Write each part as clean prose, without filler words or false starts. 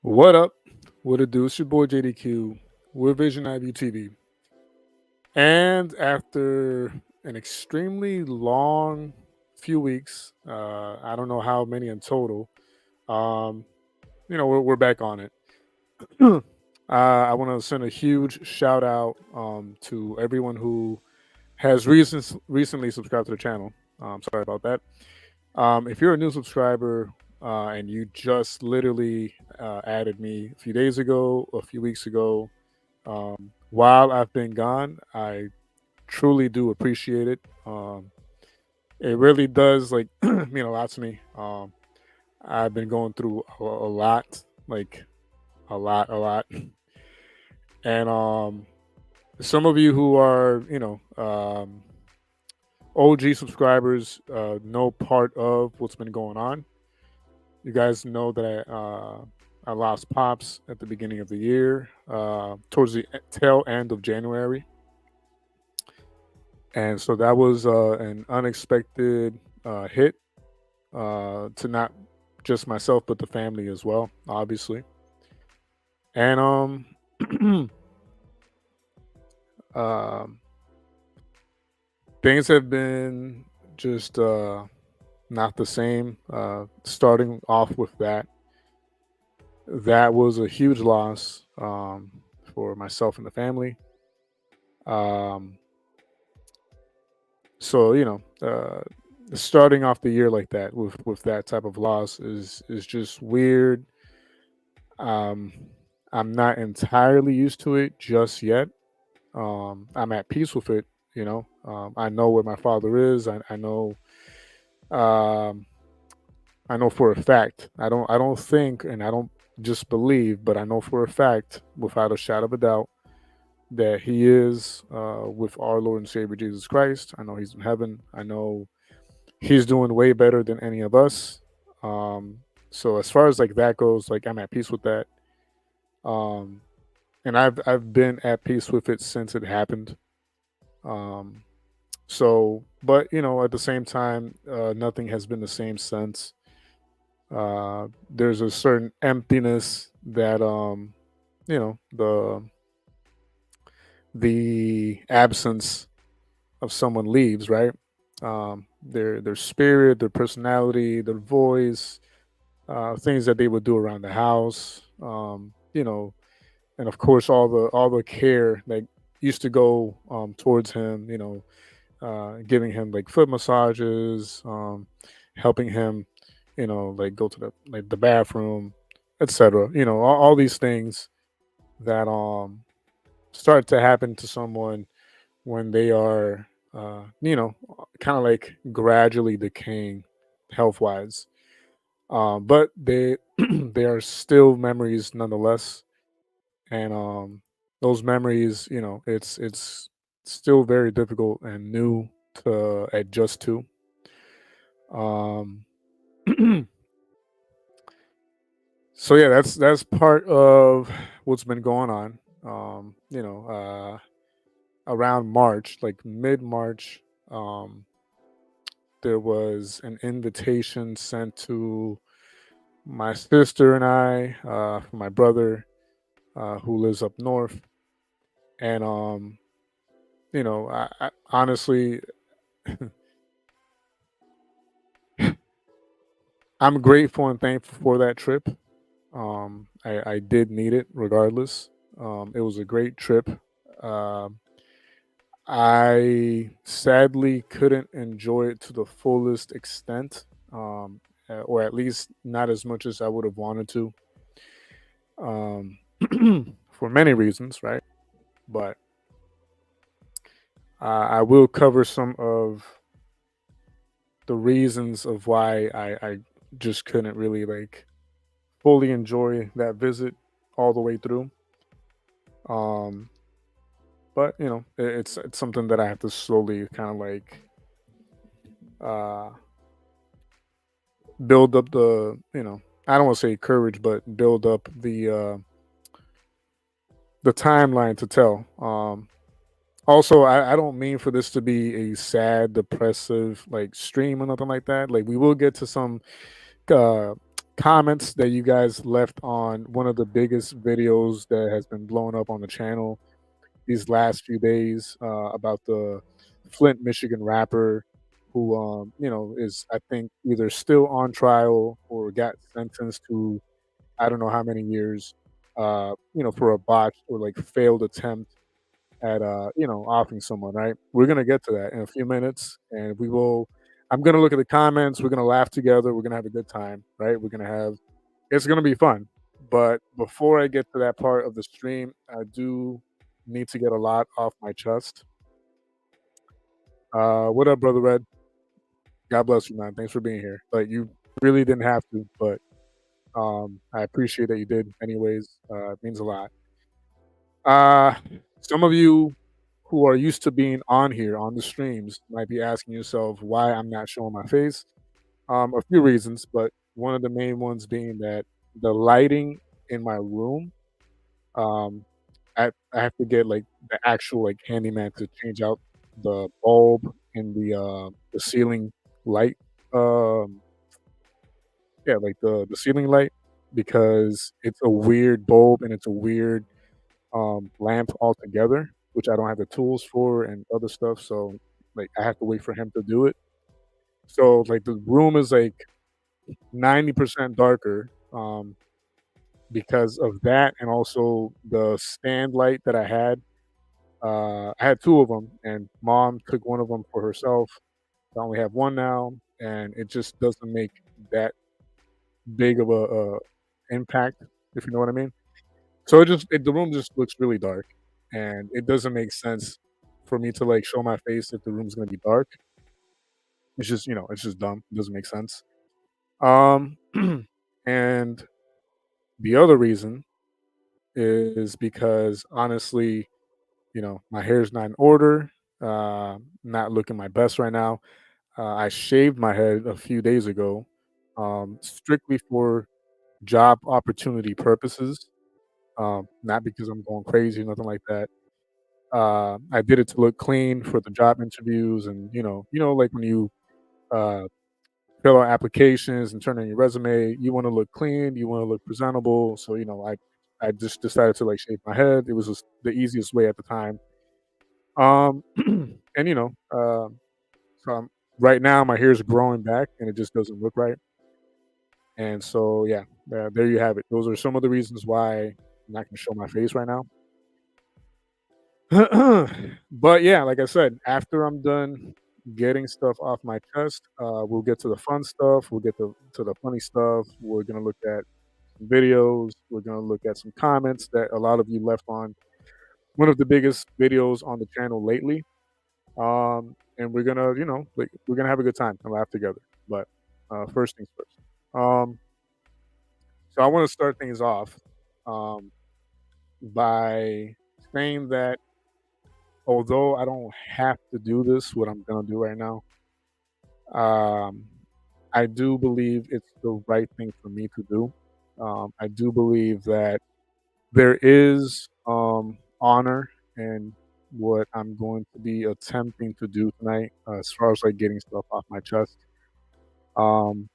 What up? What it do? It's your boy JDQ. We're Vision IB TV. And after an extremely long few weeks, I don't know how many in total, um, we're back on it. I want to send a huge shout out to everyone who has recently subscribed to the channel. Sorry about that. If you're a new subscriber and you just literally added me a few days ago, a few weeks ago, while I've been gone, I truly do appreciate it. It really does mean a lot to me. I've been going through a lot, like a lot, and some of you who are OG subscribers know part of what's been going on. You guys know that I lost pops at the beginning of the year, towards the tail end of January, and so that was an unexpected hit to not just myself but the family as well, obviously. And um, things have been just not the same. Starting off with that was a huge loss for myself and the family. Um, so starting off the year like that with that type of loss is just weird. Um, I'm not entirely used to it just yet. I'm at peace with it. I know where my father is. Um, I know for a fact. I don't think, and I don't just believe, but I know for a fact, without a shadow of a doubt, that he is with our Lord and Savior Jesus Christ. I know he's in heaven. I know he's doing way better than any of us. Um, so as far as like that goes, like I'm at peace with that. Um, and I've been at peace with it since it happened. Um, so, but at the same time, nothing has been the same since. There's a certain emptiness that the absence of someone leaves, right? Their spirit, their personality, their voice, things that they would do around the house, and of course all the care that used to go towards him, giving him like foot massages, helping him, like go to the bathroom, etc. All these things that start to happen to someone when they are kind of like gradually decaying health wise, but they they are still memories nonetheless. And those memories, it's still very difficult and new to adjust to. um so yeah, that's part of what's been going on. Around March, like mid March, um there was an invitation sent to my sister and I, for my brother, who lives up north. And I honestly, I'm grateful and thankful for that trip. I did need it regardless. It was a great trip. Um, I sadly couldn't enjoy it to the fullest extent, or at least not as much as I would have wanted to, um, for many reasons, right? But I will cover some of the reasons of why I just couldn't really like fully enjoy that visit all the way through. Um, but it's something that I have to slowly kind of like uh, build up I don't want to say courage, but build up the timeline to tell. Also, I don't mean for this to be a sad, depressive like stream or nothing like that. Like we will get to some uh comments that you guys left on one of the biggest videos that has been blowing up on the channel these last few days about the Flint, Michigan rapper who, is I think either still on trial or got sentenced to I don't know how many years, for a botched or like failed attempt at offing someone, right? We're gonna get to that in a few minutes, and we will. I'm gonna look at the comments. We're gonna laugh together. We're gonna have a good time, right? We're gonna have. It's gonna be fun. But before I get to that part of the stream, I do need to get a lot off my chest. What up, brother Red? God bless you, man. Thanks for being here. Like you really didn't have to, but I appreciate that you did. Anyways, it means a lot. Uh, some of you who are used to being on here on the streams might be asking yourself why I'm not showing my face. A few reasons, but one of the main ones being that the lighting in my room, um, I have to get like the actual like handyman to change out the bulb in the ceiling light. Um, yeah, like the ceiling light because it's a weird bulb and it's a weird lamp altogether, which I don't have the tools for and other stuff. So like I have to wait for him to do it. So like the room is like 90% darker because of that, and also the stand light that I had. I had two of them, and mom took one of them for herself. I only have one now, and it just doesn't make that big of a impact, if you know what I mean. So the room just looks really dark, and it doesn't make sense for me to like show my face if the room's gonna be dark. It's just it's just dumb. It doesn't make sense. Um, and the other reason is because honestly, my hair's not in order. Not looking my best right now. I shaved my head a few days ago, strictly for job opportunity purposes. Not because I'm going crazy, nothing like that. I did it to look clean for the job interviews, and like when you uh, fill out applications and turn in your resume, you want to look clean, you want to look presentable. So I just decided to like shave my head. It was just the easiest way at the time. Um, and so right now my hair is growing back, and it just doesn't look right. And so yeah, there you have it. Those are some of the reasons why I'm not going to show my face right now. But yeah, like I said, after I'm done getting stuff off my chest, we'll get to the fun stuff. We'll get to the funny stuff. We're gonna look at some videos. We're gonna look at some comments that a lot of you left on one of the biggest videos on the channel lately. And we're gonna, like we're gonna have a good time and laugh together. But first things first. Um, so I want to start things off um, by saying that although I don't have to do this, what I'm gonna do right now, um, I do believe it's the right thing for me to do. I do believe that there is honor in what I'm going to be attempting to do tonight, as far as like getting stuff off my chest. Um,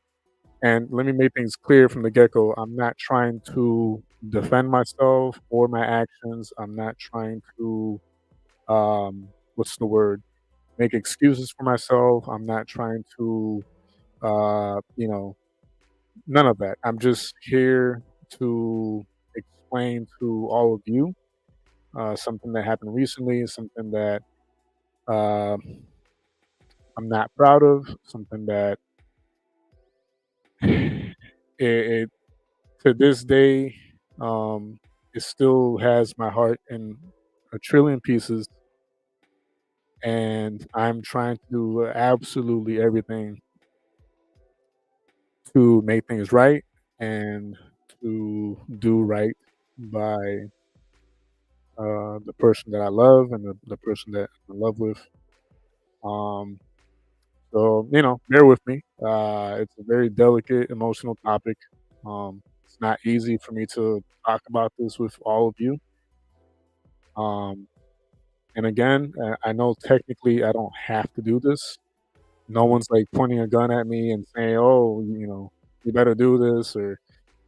and let me make things clear from the get go. I'm not trying to defend myself or my actions. I'm not trying to what's the word? Make excuses for myself. I'm not trying to, uh, you know, none of that. I'm just here to explain to all of you something that happened recently, something that uh, I'm not proud of, something that it to this day it still has my heart in a trillion pieces, and I'm trying to do absolutely everything to make things right and to do right by the person that I love and the person that I'm in love with. Um, so bear with me. It's a very delicate, emotional topic. It's not easy for me to talk about this with all of you. Um, and again, I know technically I don't have to do this. No one's like pointing a gun at me and saying, "Oh, you better do this or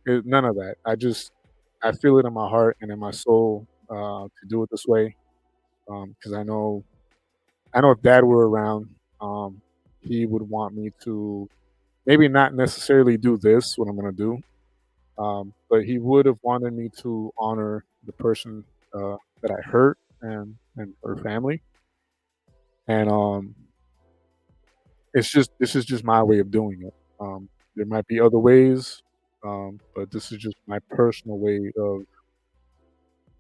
none of that. I feel it in my heart and in my soul to do it this way because I know if Dad were around, he would want me to maybe not necessarily do this what I'm gonna do, but he would have wanted me to honor the person that I hurt and her family, and it's just this is just my way of doing it. There might be other ways, but this is just my personal way of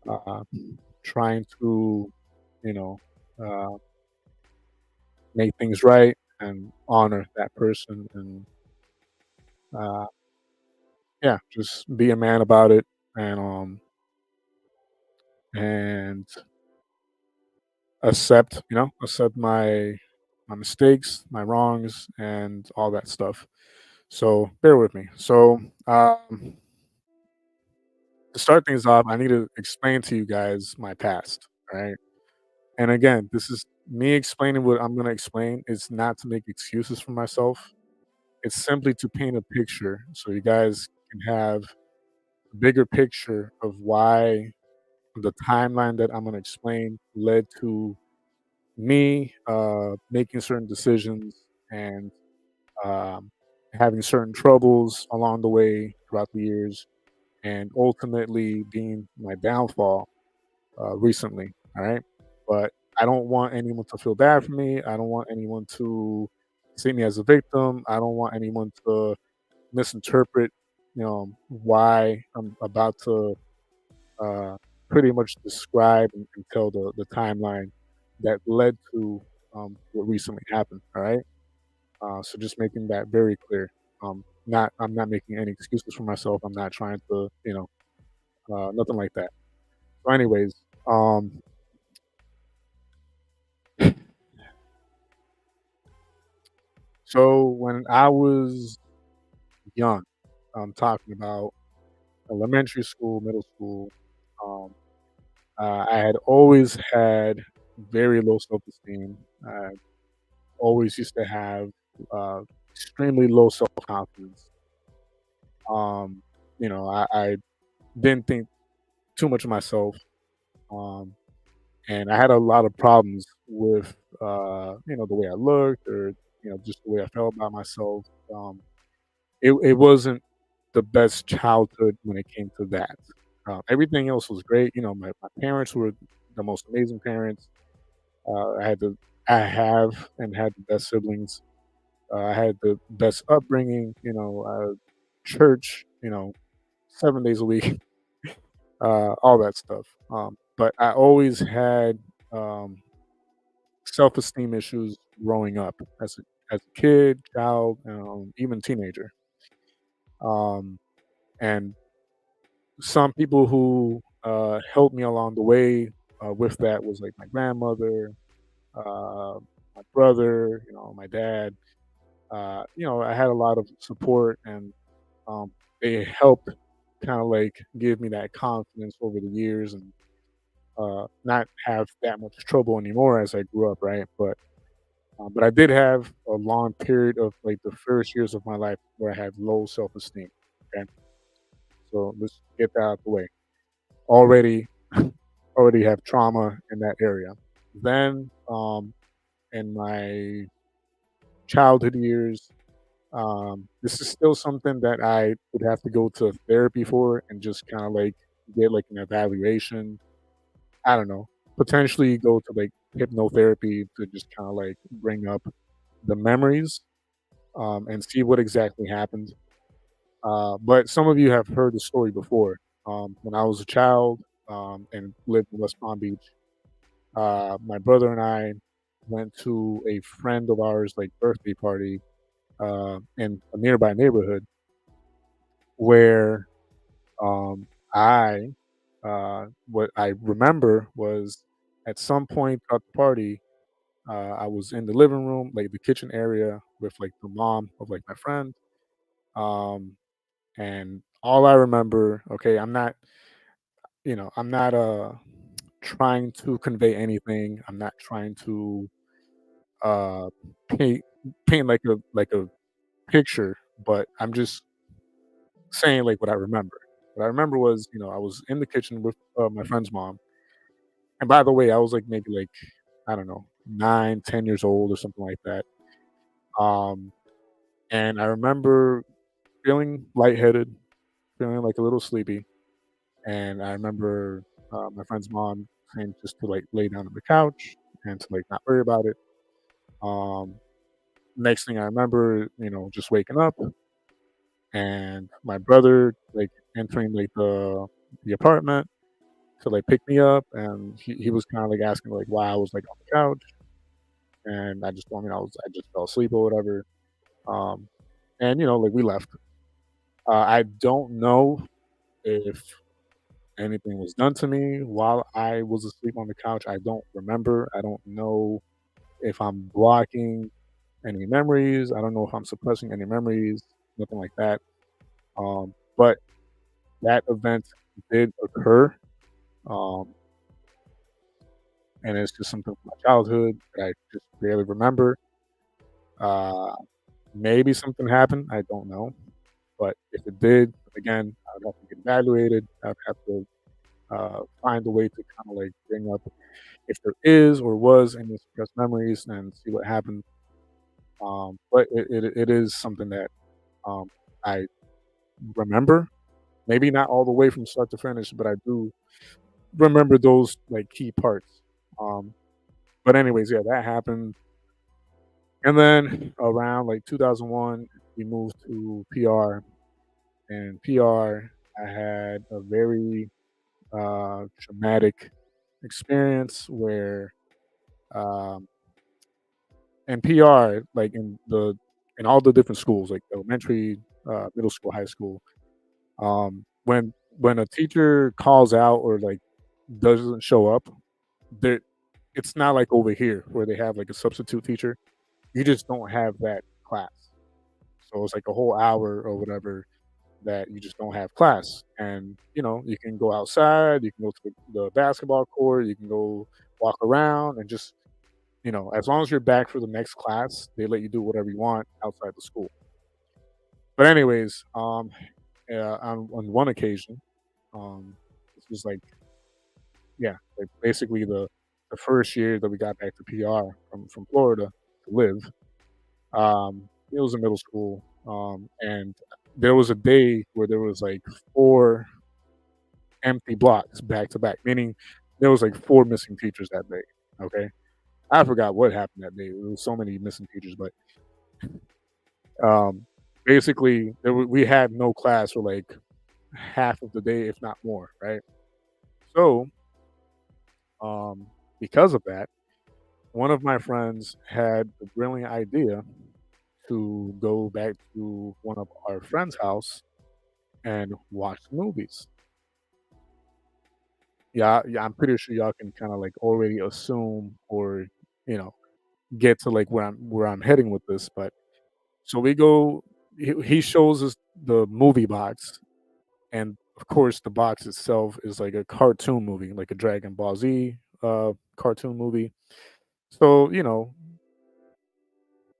uh, trying to, you know, uh, make things right and honor that person, and uh, yeah, just be a man about it, and and accept my mistakes, my wrongs, and all that stuff. So bear with me. So to start things off, I need to explain to you guys my past, right? And again, this is me explaining what I'm going to explain. It's not to make excuses for myself. It's simply to paint a picture so you guys can have a bigger picture of why the timeline that I'm going to explain led to me making certain decisions and um, having certain troubles along the way throughout the years, and ultimately being my downfall recently. All right. But I don't want anyone to feel bad for me. I don't want anyone to see me as a victim. I don't want anyone to misinterpret, why I'm about to uh, pretty much describe and tell the timeline that led to what recently happened. All right. So just making that very clear. I'm not making any excuses for myself. I'm not trying to, nothing like that. So, anyways, um, so when I was young, I'm talking about elementary school, middle school. Um, I had always had very low self-esteem. I always used to have uh, extremely low self-confidence. Um, I didn't think too much of myself, um, and I had a lot of problems with the way I looked or just the way I felt about myself. It wasn't the best childhood when it came to that. Everything else was great. My parents were the most amazing parents. I have and had the best siblings. I had the best upbringing. Church. 7 days a week. All that stuff. But I always had um, self-esteem issues growing up as a kid, child, even teenager. Um, and some people who helped me along the way with that was like my grandmother, uh, my brother, my dad. I had a lot of support, and they helped kind of like give me that confidence over the years and not have that much trouble anymore as I grew up, right? But I did have a long period of like the first years of my life where I had low self esteem. Okay, so let's get that out of the way. Already, already have trauma in that area. Then, in my childhood years, this is still something that I would have to go to therapy for and just kind of like get like an evaluation. I don't know, potentially go to like hypnotherapy to just kind of like bring up the memories and see what exactly happened. But some of you have heard the story before. When I was a child and lived in West Palm Beach, my brother and I went to a friend of ours like birthday party in a nearby neighborhood where um, I what I remember was at some point throughout the party, I was in the living room, like the kitchen area, with like the mom of like my friend, um, and all I remember. Okay, I'm not trying to convey anything. I'm not trying to uh paint paint like a picture, but I'm just saying like what I remember. What I remember was, I was in the kitchen with my friend's mom. And by the way, I was like maybe like, I don't know, 9, 10 years old or something like that. Um, and I remember feeling lightheaded, feeling like a little sleepy. And I remember my friend's mom saying just to like lay down on the couch and to like not worry about it. Um, Next thing I remember, just waking up and my brother like entering like the apartment to like pick me up, and he was kind of like asking like why I was like on the couch, and I just told him I just fell asleep or whatever. Um, and like we left. I don't know if anything was done to me while I was asleep on the couch. I don't remember. I don't know if I'm blocking any memories. I don't know if I'm suppressing any memories. Nothing like that. But that event did occur, um, and it's just something from my childhood that I just barely remember. Uh, Maybe something happened. I don't know. But if it did, again, I would have to get evaluated. I would have to find a way to kind of like bring up if there is or was any suppressed memories and see what happened. But it is something that um, I remember. Maybe not all the way from start to finish, but I do remember those like key parts. Um, but anyways, yeah, that happened. And then around like 2001, we moved to PR. And PR, I had a very traumatic experience where um, in PR, like in all the different schools, like elementary, middle school, high school, when a teacher calls out or like doesn't show up, there it's not like over here where they have like a substitute teacher. You just don't have that class. So it's like a whole hour or whatever that you just don't have class. And you can go outside, you can go to the basketball court, you can go walk around and just as long as you're back for the next class, they let you do whatever you want outside the school. But anyways, on one occasion, this was like yeah, like basically the first year that we got back to PR from Florida to live. It was in middle school, and there was a day where there was like four empty blocks back to back, meaning there was like four missing teachers that day. Okay, I forgot what happened that day. There was so many missing teachers, but um, basically we had no class for like half of the day, if not more. Right. So um, because of that, one of my friends had the brilliant idea to go back to one of our friends' house and watch movies. Yeah, yeah, I'm pretty sure y'all can kind of like already assume or you know get to like where I'm heading with this. But so we go. He shows us the movie box, and of course, the box itself is like a cartoon movie, like a Dragon Ball Z cartoon movie. So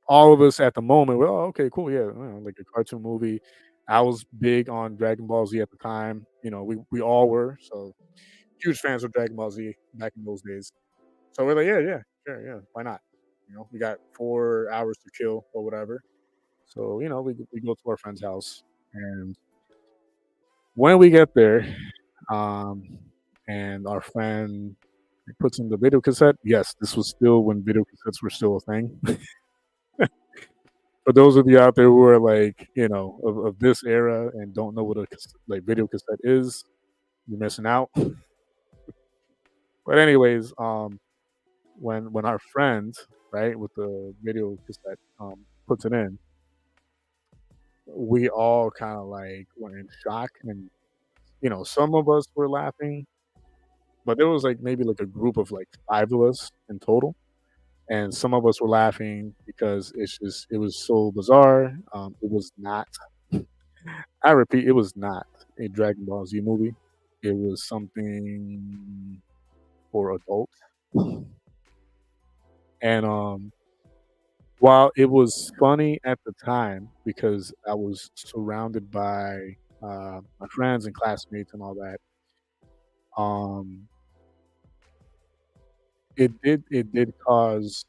all of us at the moment, well, okay, cool, yeah, like a cartoon movie. I was big on Dragon Ball Z at the time. We all were. So huge fans of Dragon Ball Z back in those days. So we're like, yeah, yeah, sure, yeah, why not? We got 4 hours to kill or whatever. So we go to our friend's house, and when we get there, um, and our friend puts in the video cassette. Yes, this was still when video cassettes were still a thing. For those of you out there who are like, of this era and don't know what a like video cassette is, you're missing out. But anyways, when our friend, right, with the video cassette, puts it in, we all kind of like were in shock, and some of us were laughing, but there was like maybe like a group of like five of us in total, and some of us were laughing because it was so bizarre. It was not. I repeat, it was not a Dragon Ball Z movie. It was something for adults, and while it was funny at the time because I was surrounded by my friends and classmates and all that. Um, it did cause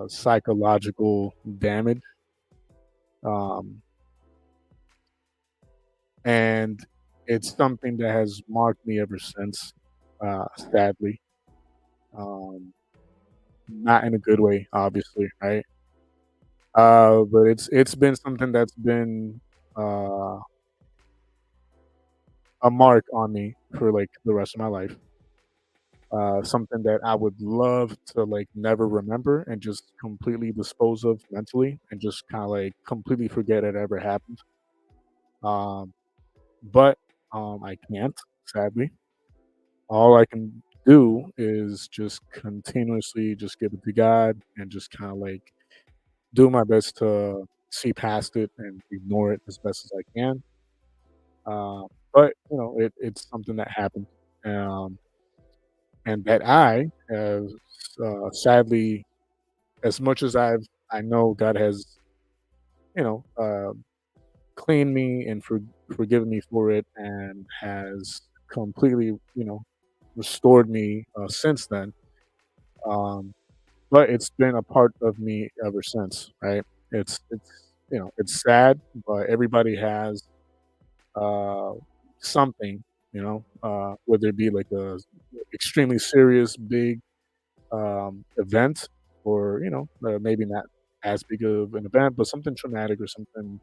psychological damage, um, and it's something that has marked me ever since. Sadly, um, not in a good way, obviously, right? But it's been something that's been uh, a mark on me for like the rest of my life. Something that I would love to like never remember and just completely dispose of mentally and just kind of like completely forget it ever happened. Um, but I can't, sadly. All I can do is just continuously just give it to God and just kind of like do my best to see past it and ignore it as best as I can. But it's something that happened, um, and that I have sadly, as much as I know God has cleaned me and forgiven me for it, and has completely restored me since then. Um, but it's been a part of me ever since, right? It's sad, but everybody has uh, something, whether it be like a extremely serious, big event, or maybe not as big of an event, but something traumatic or something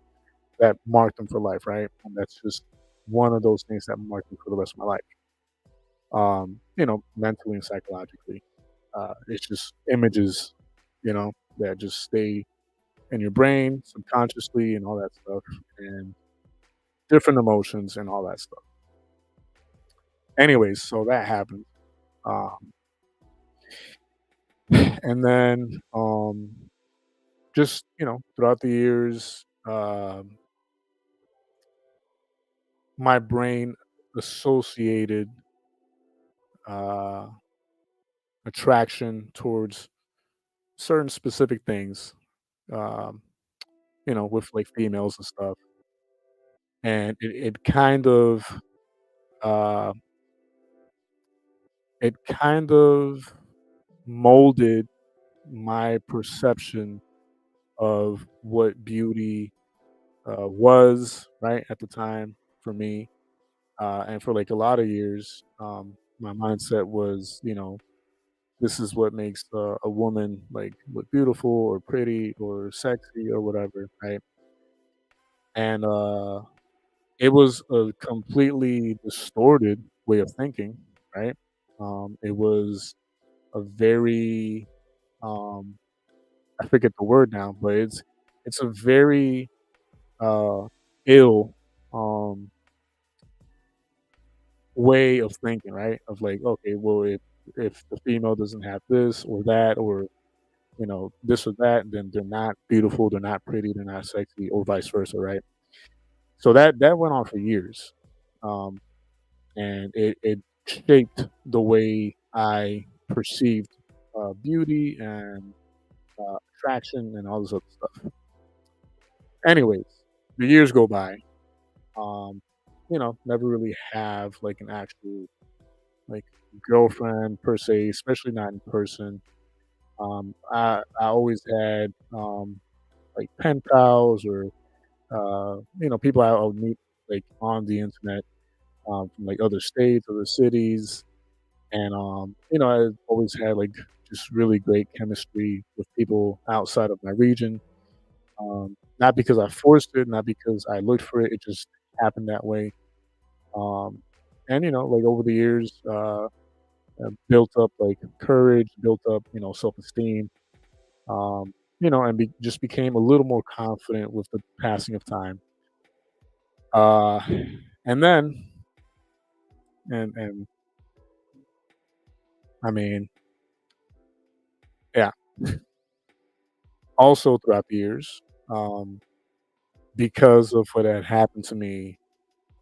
that marked them for life, right? And that's just one of those things that marked me for the rest of my life, mentally and psychologically. It's just images, that just stay in your brain subconsciously and all that stuff, and different emotions and all that stuff. Anyways, so that happened. Um, and then just, throughout the years, my brain associated uh, attraction towards certain specific things, um, with like females and stuff. And uh, it kind of molded my perception of what beauty was right at the time for me. And for like a lot of years, my mindset was, this is what makes a woman like look beautiful or pretty or sexy or whatever, right? And it was a completely distorted way of thinking, right? It was a very um, I forget the word now, but it's a very uh, ill um, way of thinking, right? Of like, okay, well, if the female doesn't have this or that or this or that, then they're not beautiful, they're not pretty, they're not sexy, or vice versa, right? So that went on for years, um, and it shaped the way I perceived beauty and attraction and all this other stuff. Anyways, the years go by. Um, never really have like an actual like girlfriend per se, especially not in person. I always had like pen pals or people I would meet like on the internet, from like other states, other cities, and I always had like just really great chemistry with people outside of my region. Not because I forced it, not because I looked for it. It just happened that way. Um, and like over the years, built up like courage, built up self esteem, and just became a little more confident with the passing of time. Uh, and then, and I mean, yeah, also throughout the years, um, because of what had happened to me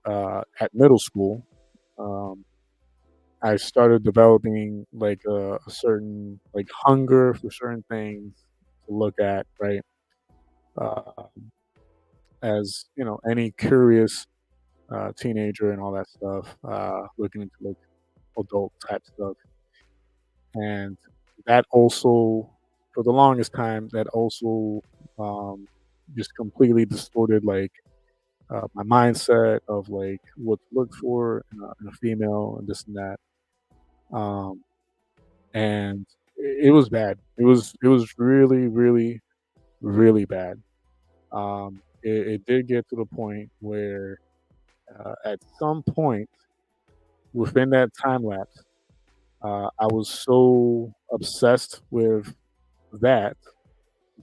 at middle school, um, I started developing like a certain like hunger for certain things to look at, right? Uh, as any curious teenager and all that stuff, looking into like adult type stuff, and that also, for the longest time, that also um, just completely distorted like my mindset of like what to look for in a female and this and that. Um, and it was bad. It was really, really, really bad. It did get to the point where at some point within that time lapse, I was so obsessed with that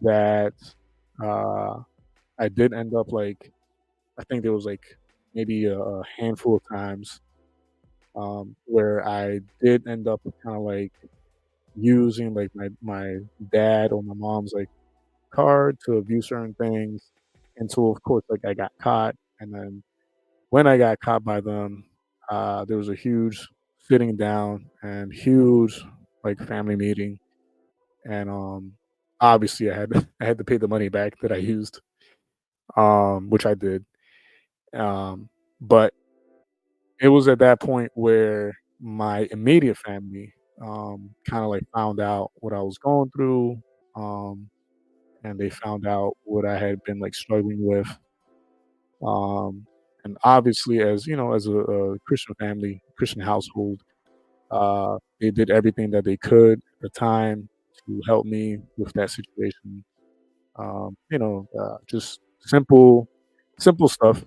that uh, I did end up like, I think there was like maybe a handful of times where I did end up kind of like using like my dad or my mom's like card to view certain things until of course like I got caught, and then when I got caught by them, there was a huge sitting down and huge like family meeting, and obviously I had to pay the money back that I used, which I did. Um, but it was at that point where my immediate family kind of like found out what I was going through, um, and they found out what I had been like struggling with. Um, and obviously, as you know, as a Christian family, Christian household, they did everything that they could at the time to help me with that situation. Just simple stuff,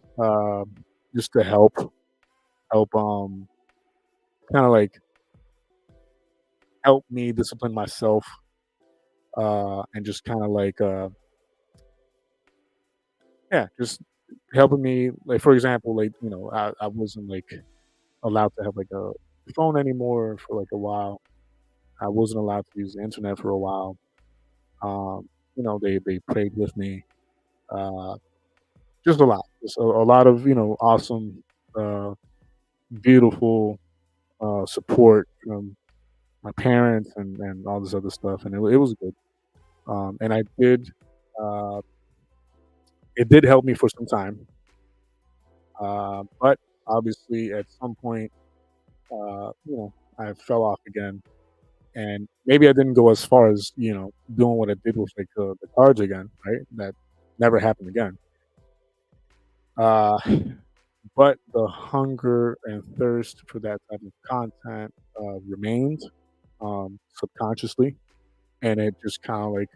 just to help, kind of like help me discipline myself, and just kind of like, yeah, just helping me. Like for example, like I wasn't like allowed to have like a phone anymore for like a while. I wasn't allowed to use the internet for a while. They prayed with me, uh, just a lot, just a lot of awesome, uh, beautiful support from my parents and all this other stuff, and it was good. And uh, it did help me for some time, but obviously at some point, I fell off again, and maybe I didn't go as far as doing what I did with like the cards again, right? That never happened again. Uh, but the hunger and thirst for that type of content remained, subconsciously, and it just kind of like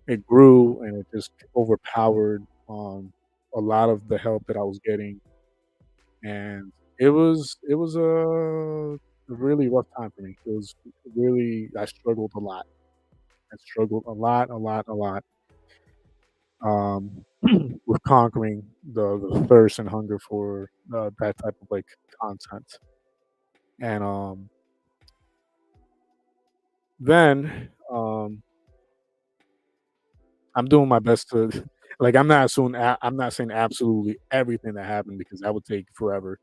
it grew and it just overpowered a lot of the help that I was getting, and it was a really rough time for me. It was really, I struggled a lot. I struggled a lot, a lot, a lot, um, with conquering the thirst and hunger for that type of like content. And then I'm doing my best to like I'm not saying absolutely everything that happened because that would take forever.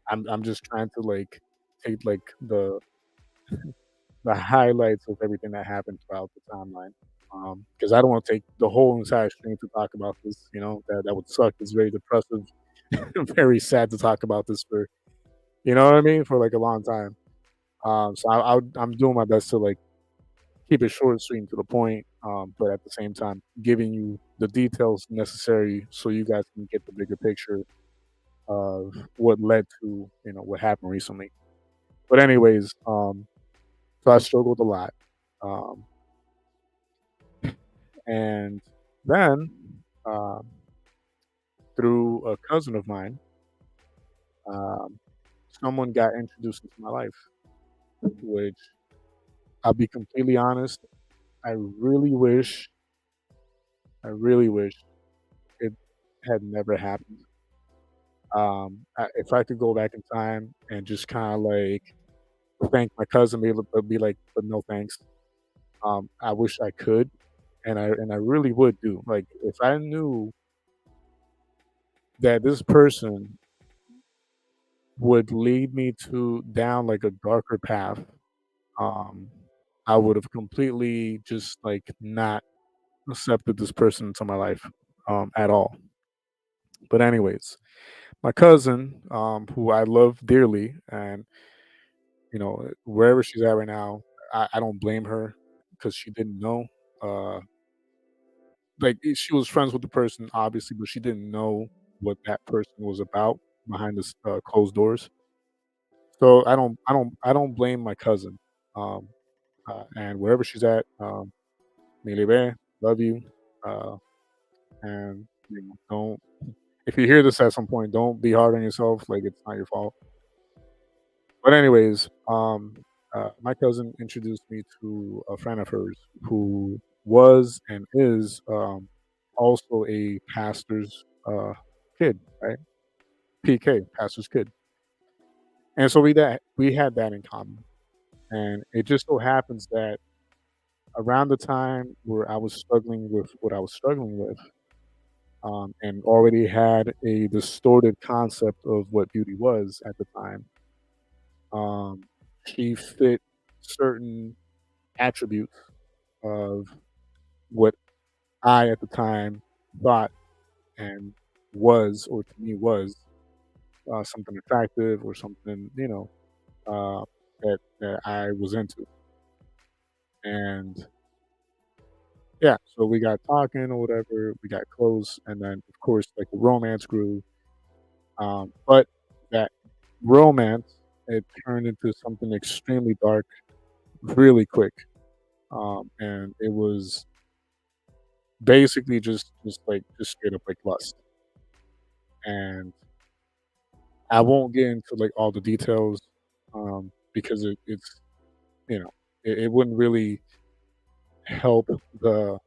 I'm just trying to like take like the highlights of everything that happened throughout the timeline. Because I don't want to take the whole entire stream to talk about this. That would suck. It's very depressive, very sad to talk about this for, you know what I mean, for like a long time. I'm doing my best to like keep it short, sweet, and to the point, but at the same time, giving you the details necessary so you guys can get the bigger picture of what led to what happened recently. But anyways, so I struggled a lot, um, and then um, through a cousin of mine, um, someone got introduced into my life, which I'll be completely honest, I really wish, I really wish it had never happened. If I could go back in time and just kind of like thank my cousin, be like, but no thanks. I wish I could, and I really would do. Like if I knew that this person would lead me to down like a darker path, um, I would have completely just like not accepted this person into my life, at all. But anyways, My cousin, who I love dearly, and wherever she's at right now, I don't blame her because she didn't know. Uh, she was friends with the person, obviously, but she didn't know what that person was about behind the closed doors. So I don't blame my cousin. Um, and wherever she's at, Mile be, love you. Uh, and don't if you hear this at some point, don't be hard on yourself. Like it's not your fault. But anyways, my cousin introduced me to a friend of hers who was and is also a pastor's kid, right? PK, pastor's kid. And so we had that in common. And it just so happens that around the time where I was struggling with what I was struggling with, and already had a distorted concept of what beauty was at the time, um, she fit certain attributes of what I at the time thought and was, or to me was, something attractive or something, that I was into. And yeah, so we got talking or whatever, we got close, and then of course like the romance grew. But that romance, it turned into something extremely dark really quick. And it was basically just straight up like lust. And I won't get into like all the details, because it's it wouldn't really help the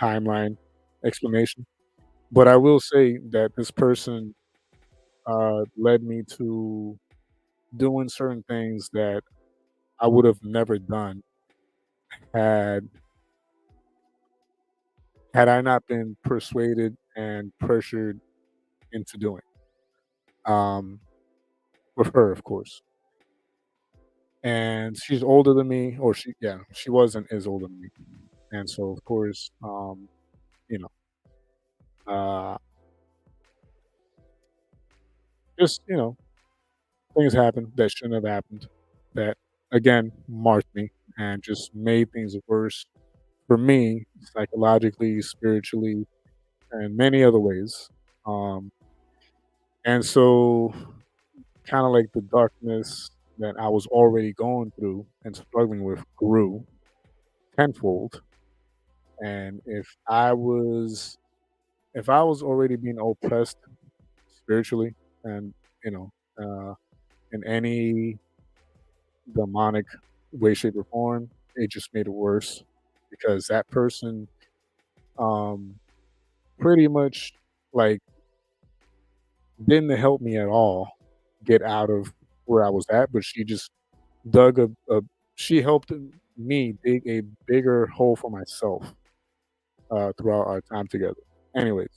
timeline explanation. But I will say that this person led me to doing certain things that I would have never done had I not been persuaded and pressured into doing. Um, with her, of course. And she's older than me, or she was and is older than me. And so, of course, you know, uh, just things happened that shouldn't have happened. That again marked me and just made things worse for me psychologically, spiritually, and many other ways. Um, and so, kind of like the darkness that I was already going through and struggling with grew tenfold. And if I was already being oppressed spiritually and you know in any demonic way, shape, or form, it just made it worse because that person um pretty much like didn't help me at all get out of where I was at, but she just dug a she helped me dig a bigger hole for myself throughout our time together. Anyways,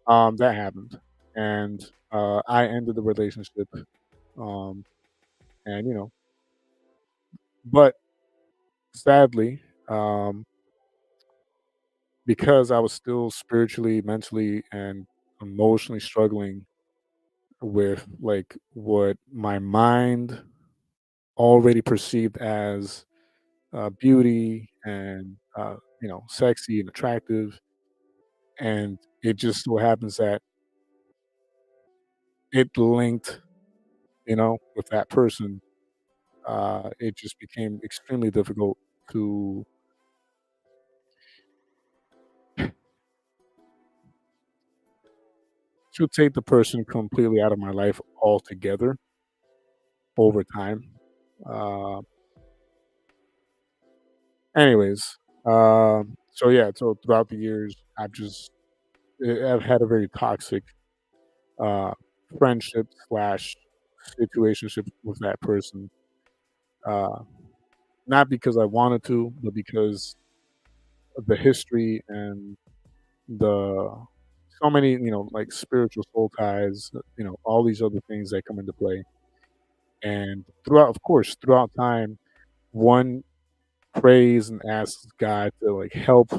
that happened, and I ended the relationship. Um, and but sadly, because I was still spiritually, mentally, and emotionally struggling with like what my mind already perceived as beauty and sexy and attractive, and it just so happens that it linked, with that person. It just became extremely difficult to take the person completely out of my life altogether over time. Uh, anyways, so yeah, so throughout the years, I've had a very toxic uh, friendship slash situationship with that person. Uh, Not because I wanted to, but because of the history and the so many, like spiritual soul ties, all these other things that come into play. And throughout, of course, throughout time, one prays and asks God to like help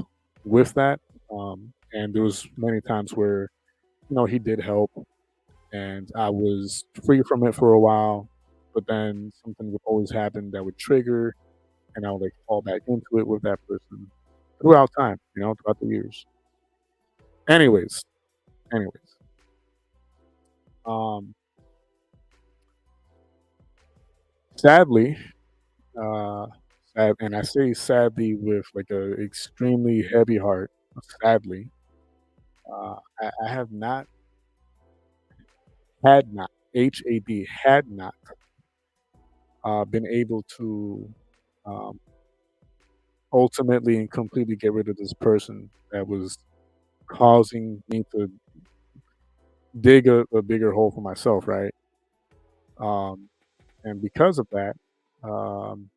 with that. And there was many times where, he did help. and I was free from it for a while, but then something would always happen that would trigger, and I would like fall back into it with that person throughout time, throughout the years. Anyways, anyways, um, sadly, uh, and I say sadly with like a extremely heavy heart. Sadly, I have not had not had not been able to um, ultimately and completely get rid of this person that was causing me to dig a bigger hole for myself, right? Um, and because of that, um,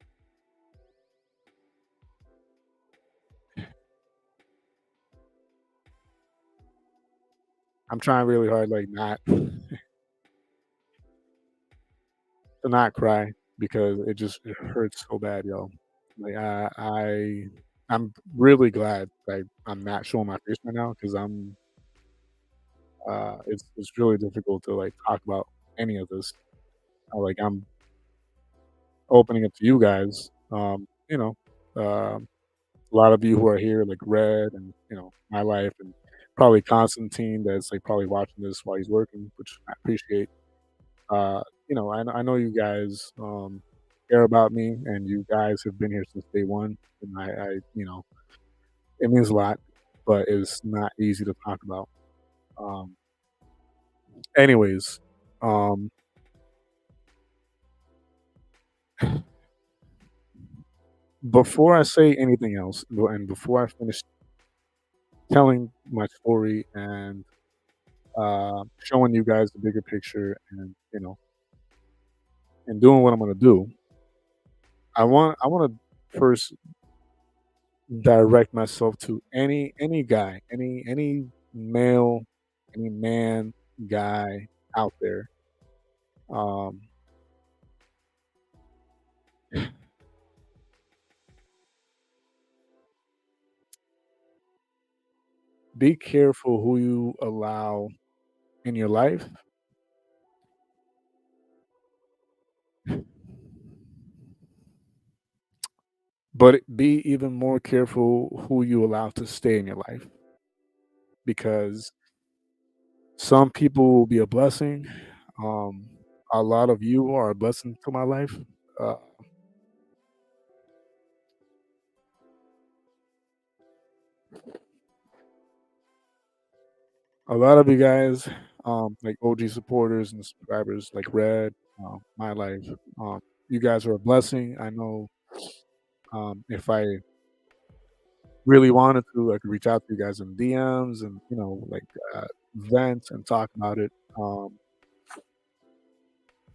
I'm trying really hard, like not to not cry because it hurts so bad, yo. Like I'm really glad that I'm not showing my face right now because it's really difficult to like talk about any of this. Like I'm opening up to you guys. A lot of you who are here, like Red and my life, and probably Constantine, that's like probably watching this while he's working, which I appreciate. I know you guys care about me, and you guys have been here since day one, and it means a lot, but it's not easy to talk about. Um, anyways, um, before I say anything else, and before I finish telling my story and showing you guys the bigger picture, and and doing what I'm gonna do, I want to first direct myself to any guy, any male, any man, guy out there. Um, be careful who you allow in your life, but be even more careful who you allow to stay in your life, because some people will be a blessing. Um, a lot of you are a blessing to my life. Uh, a lot of you guys, like OG supporters and subscribers, like Red, my life, you guys are a blessing. I know if I really wanted to, I could reach out to you guys in DMs and vent and talk about it.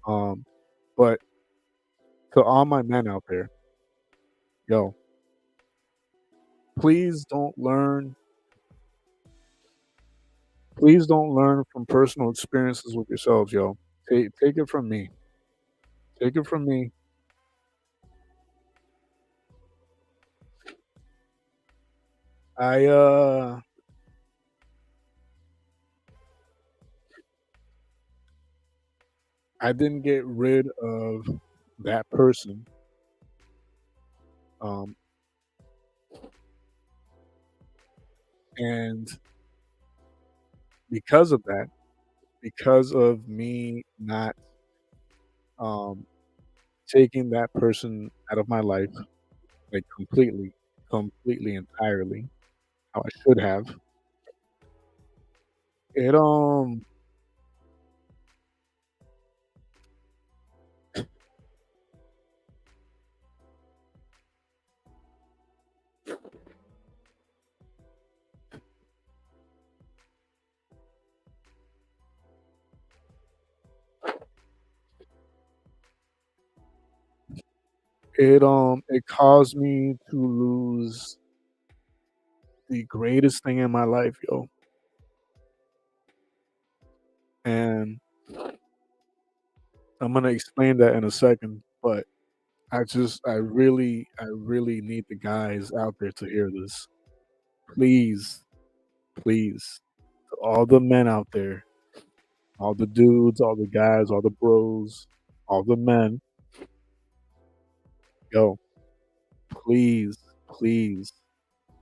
Um, but to all my men out there, yo, please don't learn. Please don't learn from personal experiences with yourselves, yo. Take it from me. Take it from me. I I didn't get rid of that person, um, and because of that, because of me not um, taking that person out of my life, like completely, entirely, how I should have, it it caused me to lose the greatest thing in my life, yo. And I'm gonna explain that in a second, but I really need the guys out there to hear this. Please, please, to all the men out there, all the dudes, all the guys, all the bros, all the men, yo, please, please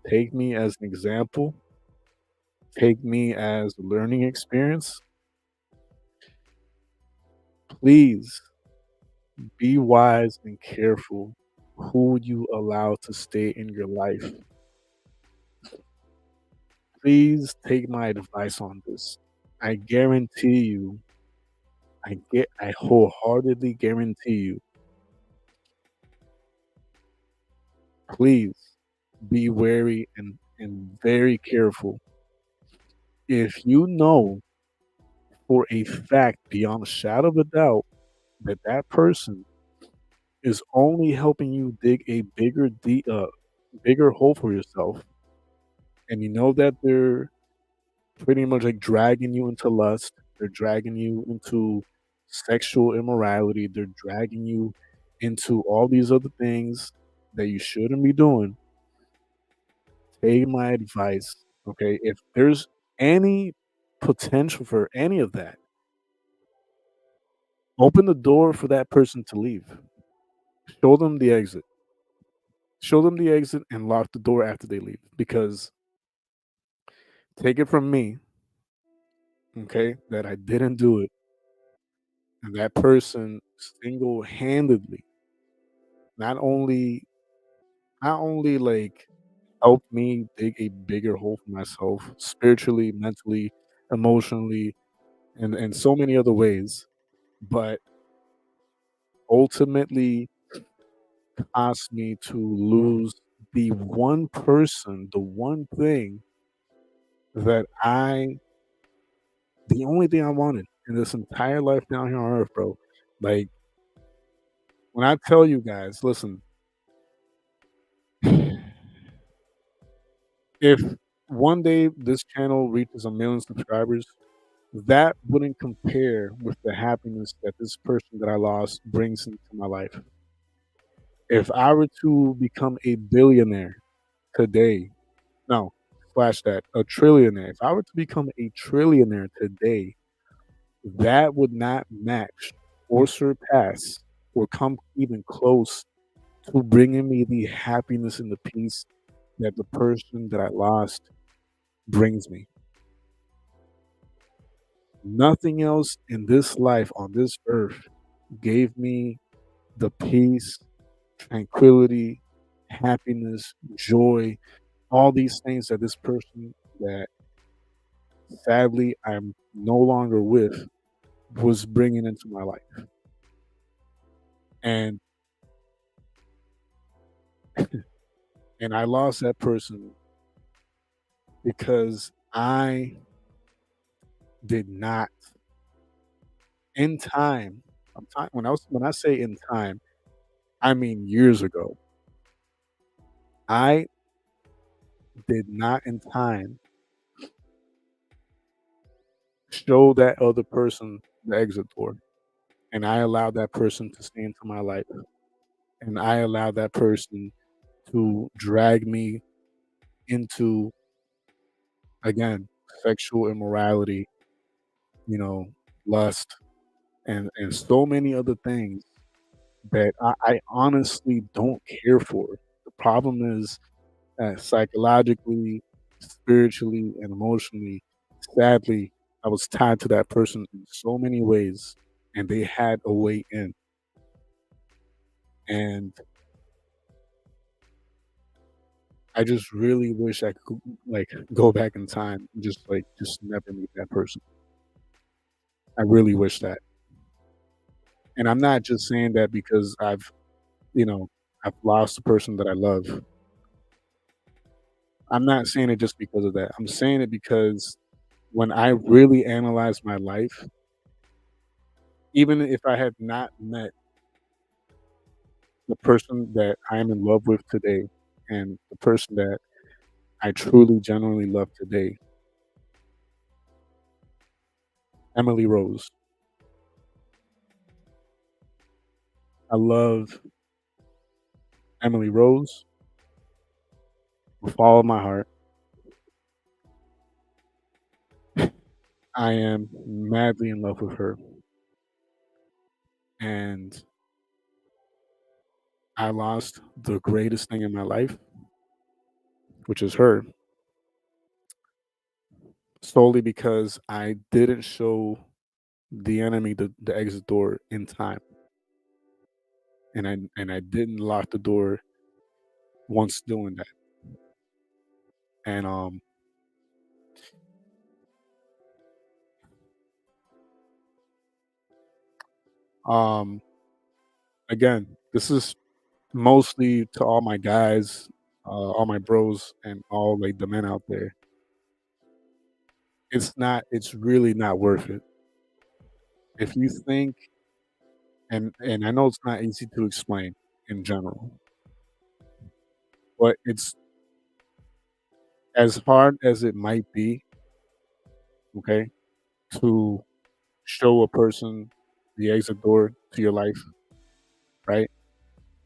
take me as an example, take me as a learning experience. Please be wise and careful who you allow to stay in your life. Please take my advice on this. I guarantee you, I wholeheartedly guarantee you, please be wary and very careful. If you know for a fact beyond a shadow of a doubt that that person is only helping you dig a bigger hole for yourself, and you know that they're pretty much like dragging you into lust, they're dragging you into sexual immorality, they're dragging you into all these other things that you shouldn't be doing, take my advice, okay? If there's any potential for any of that, open the door for that person to leave. Show them the exit. Show them the exit and lock the door after they leave. Because take it from me, okay, that I didn't do it. And that person single handedly not only like helped me dig a bigger hole for myself spiritually, mentally, emotionally, and so many other ways, but ultimately caused me to lose the one person, the one thing that the only thing I wanted in this entire life down here on earth, bro. Like, when I tell you guys, listen, if one day this channel reaches 1,000,000 subscribers, that wouldn't compare with the happiness that this person that I lost brings into my life. If I were to become a billionaire today, no, slash that, a trillionaire. If I were to become a trillionaire today, that would not match or surpass or come even close to bringing me the happiness and the peace that the person that I lost brings me. Nothing else in this life on this earth gave me the peace, tranquility, happiness, joy, all these things that this person that sadly I'm no longer with was bringing into my life. And and I lost that person because I did not in time. When I say in time, I mean years ago. I did not in time show that other person the exit door, and I allowed that person to stay into my life, and I allowed that person to drag me into, again, sexual immorality, you know, lust, and so many other things that I honestly don't care for. The problem is that psychologically, spiritually, and emotionally, sadly, I was tied to that person in so many ways, and they had a way in. And I just really wish I could like go back in time and just never meet that person. I really wish that. And I'm not just saying that because you know, I've lost the person that I love. I'm not saying it just because of that. I'm saying it because when I really analyze my life, even if I had not met the person that I am in love with today and the person that I truly genuinely love today, Emily Rose. I love Emily Rose with all of my heart. I am madly in love with her, and I lost the greatest thing in my life, which is her, solely because I didn't show the enemy the exit door in time, and I didn't lock the door once doing that. And um, again, this is mostly to all my guys, all my bros, and all like the men out there. It's really not worth it. If you think, and I know it's not easy to explain in general, but it's as hard as it might be, okay, to show a person the exit door to your life, right?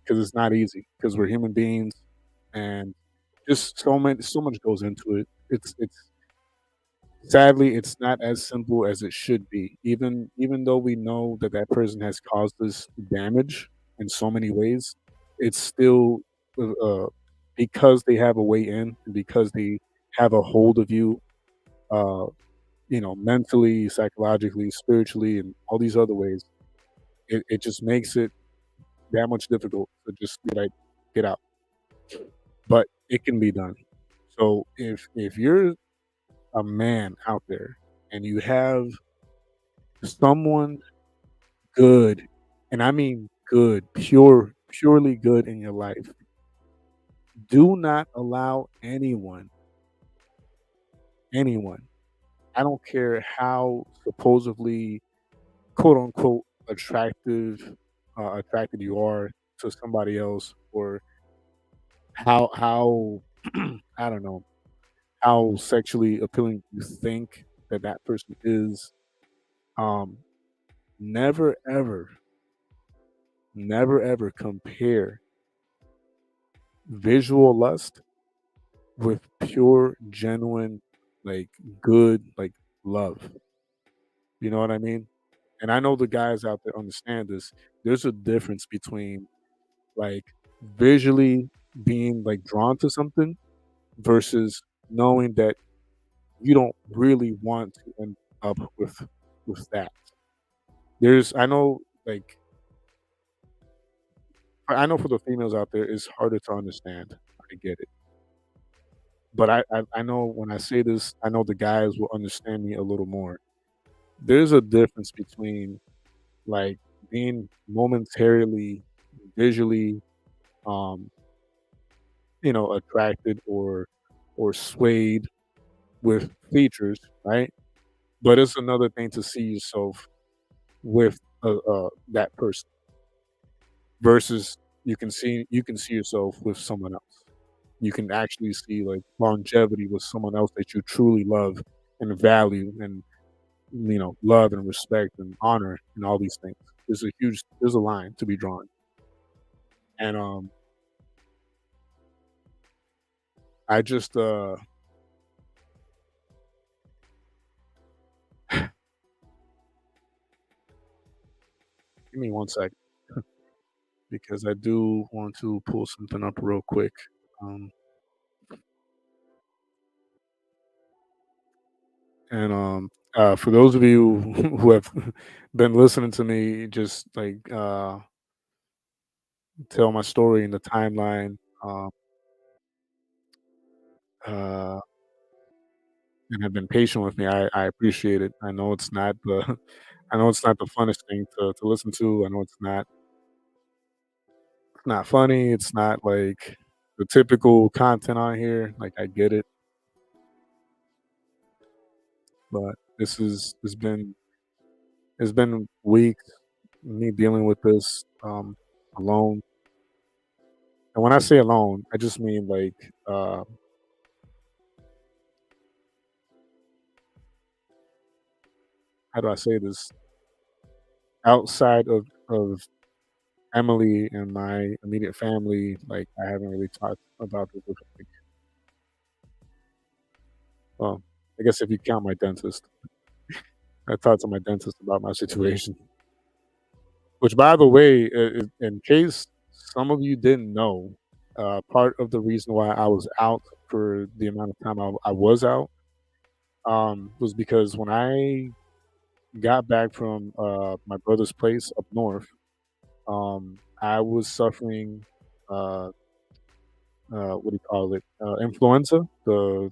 Because it's not easy. Because we're human beings, and just so much goes into it. It's sadly it's not as simple as it should be. Even though we know that that person has caused us damage in so many ways, it's still because they have a way in and because they have a hold of you, uh, mentally, psychologically, spiritually, and all these other ways. It just makes it that much difficult to just be like, get out. But it can be done. So if you're a man out there and you have someone good, and I mean good, purely good in your life, do not allow anyone, I don't care how supposedly quote unquote attracted you are to somebody else, or how I don't know, how sexually appealing you think that that person is. Um, never ever, never ever compare visual lust with pure, genuine, like good, like love. You know what I mean? And I know the guys out there understand this. There's a difference between like visually being like drawn to something versus knowing that you don't really want to end up with that. I know like I know for the females out there it's harder to understand. I get it. But I know when I say this, I know the guys will understand me a little more. There's a difference between like being momentarily visually um attracted or swayed with features, right? But it's another thing to see yourself with that person versus you can see yourself with someone else. You can actually see like longevity with someone else that you truly love and value and love and respect and honor and all these things. There's a line to be drawn. And I just give me one sec because I do want to pull something up real quick. Um and for those of you who have been listening to me just like tell my story in the timeline, uh and have been patient with me, I appreciate it. I know it's not the I know it's not the funnest thing to listen to. I know it's not funny. It's not like the typical content on here. Like I get it, but it's been weeks me dealing with this alone. And when I say alone, I just mean like how do I say this? Outside of Emily and my immediate family, like I haven't really talked about this with like, well, I guess if you count my dentist. I talked to my dentist about my situation, which, by the way, in case some of you didn't know, part of the reason why I was out for the amount of time I was out, was because when I got back from my brother's place up north, I was suffering uh, what do you call it? Influenza, the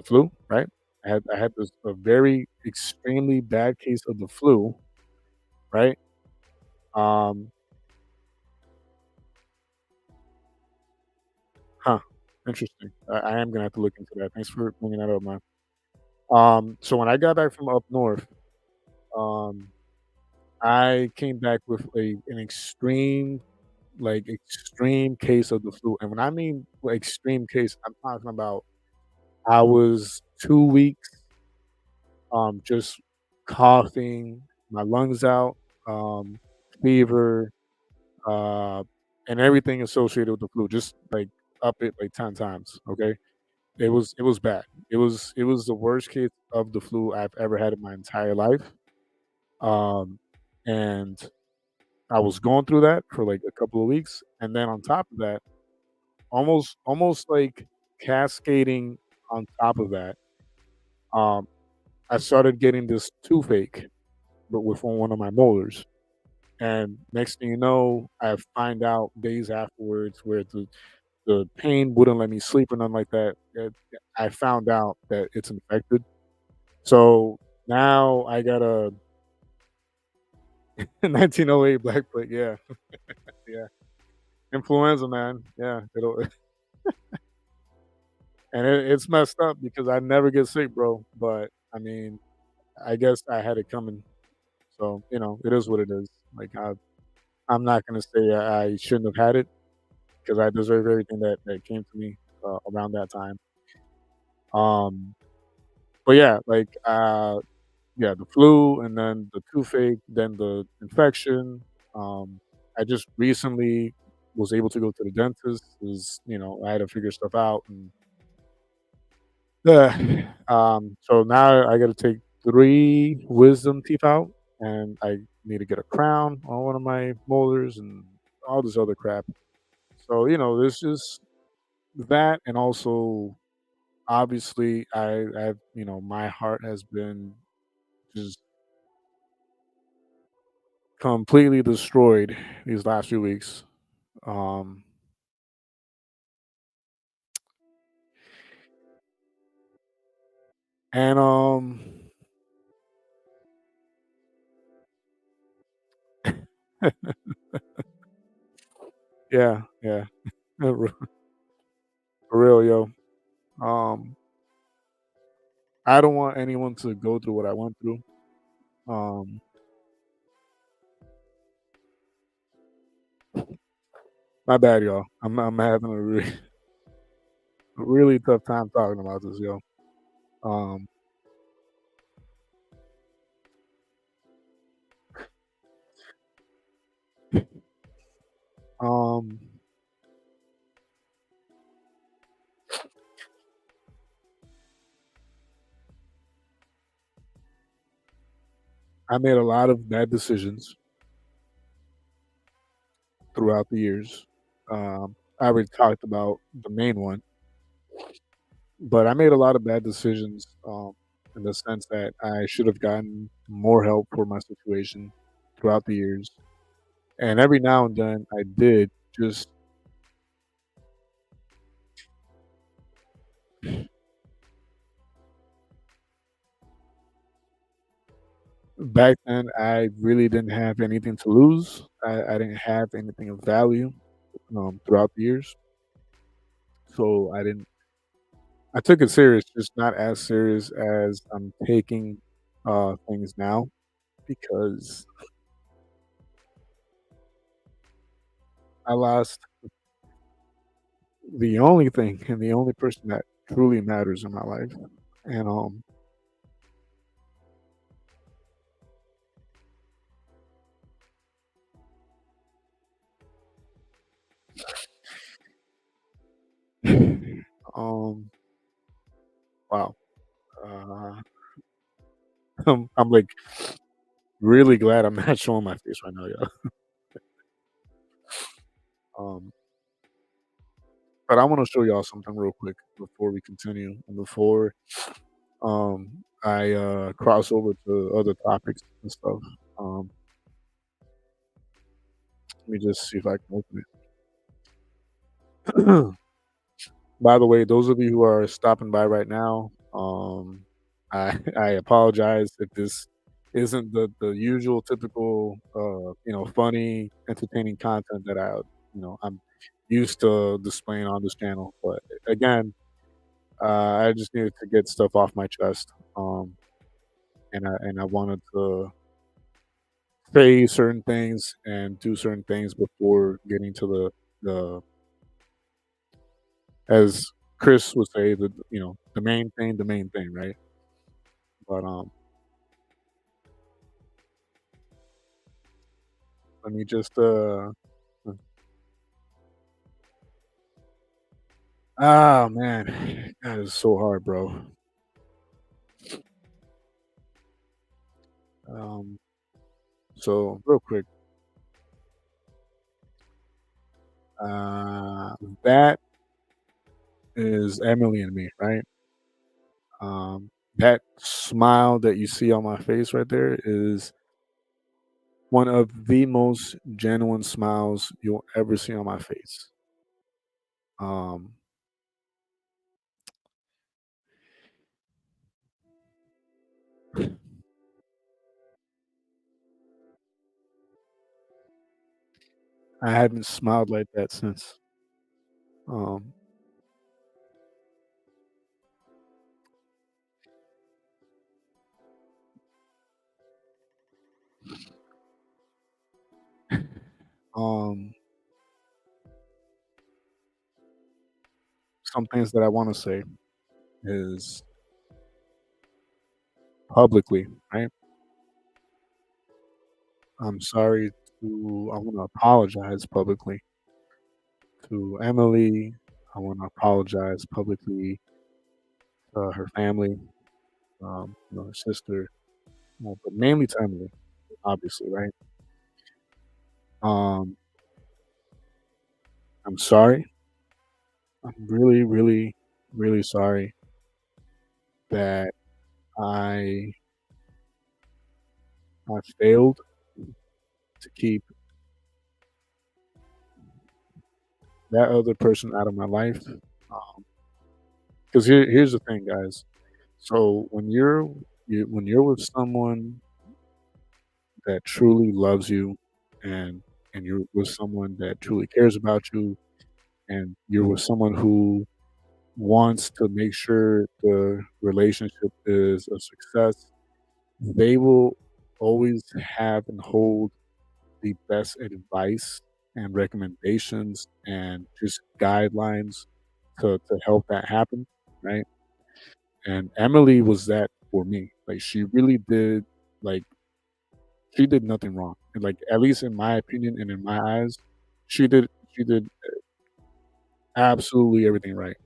flu, right? I had this a very extremely bad case of the flu, right? Um, huh, interesting. I am gonna have to look into that. Thanks for bringing that up, man. So when I got back from up north, um, I came back with an extreme, like extreme case of the flu, and when I mean extreme case, I'm talking about I was 2 weeks, just coughing my lungs out, um, fever, uh, and everything associated with the flu, just like up it like 10 times. Okay. It was bad. It was the worst case of the flu I've ever had in my entire life. Um, and I was going through that for like a couple of weeks, and then on top of that, almost like cascading on top of that, um, I started getting this toothache, but with one of my molars. And next thing you know, I find out days afterwards where the pain wouldn't let me sleep or nothing like that. I found out that it's infected. So now I got a 1908 black plague. Yeah, yeah, influenza, man. Yeah, and it's messed up because I never get sick, bro. But I mean, I guess I had it coming. So it is what it is. Like I'm not gonna say I shouldn't have had it because I deserve everything that came to me around that time. Um, but yeah, like yeah, the flu and then the toothache, then the infection. I just recently was able to go to the dentist because I had to figure stuff out, and so now I got to take 3 wisdom teeth out, and I need to get a crown on one of my molars and all this other crap. So there's just that, and also obviously I've my heart has been just completely destroyed these last few weeks. Um, and yeah, yeah, for real, yo. Um, I don't want anyone to go through what I went through. Um, my bad, y'all. I'm having a really tough time talking about this, yo. Um, um, I made a lot of bad decisions throughout the years. I already talked about the main one, but I made a lot of bad decisions, in the sense that I should have gotten more help for my situation throughout the years. And every now and then I did. Just back then, I really didn't have anything to lose. I didn't have anything of value, throughout the years, so I took it serious, just not as serious as I'm taking things now, because I lost the only thing and the only person that truly matters in my life. And um, wow. Uh, I'm like really glad I'm not showing my face right now, yeah. Um, but I want to show y'all something real quick before we continue and before I cross over to other topics and stuff. Um, let me just see if I can open it. By the way, those of you who are stopping by right now, I apologize if this isn't the usual typical funny, entertaining content that I'm used to displaying on this channel. But again, I just needed to get stuff off my chest, and I wanted to say certain things and do certain things before getting to the as Chris would say, the main thing, right? But let me just man, that is so hard, bro. Um, so real quick, uh, that is Emily and me, right? That smile that you see on my face right there is one of the most genuine smiles you'll ever see on my face. Um, I haven't smiled like that since. Um, um, some things that I want to say is publicly, right? I'm sorry I want to apologize publicly to Emily. I want to apologize publicly to her family, her sister, but mainly to Emily, obviously, right? Um, I'm sorry. I'm really, really, really sorry that I I failed to keep that other person out of my life. Because here's the thing, guys. So when you're with someone that truly loves you, and you're with someone that truly cares about you, and you're with someone who wants to make sure the relationship is a success, they will always have and hold the best advice and recommendations and just guidelines to help that happen, right? And Emily was that for me. Like she really did like she did nothing wrong. And like at least in my opinion and in my eyes, she did absolutely everything right.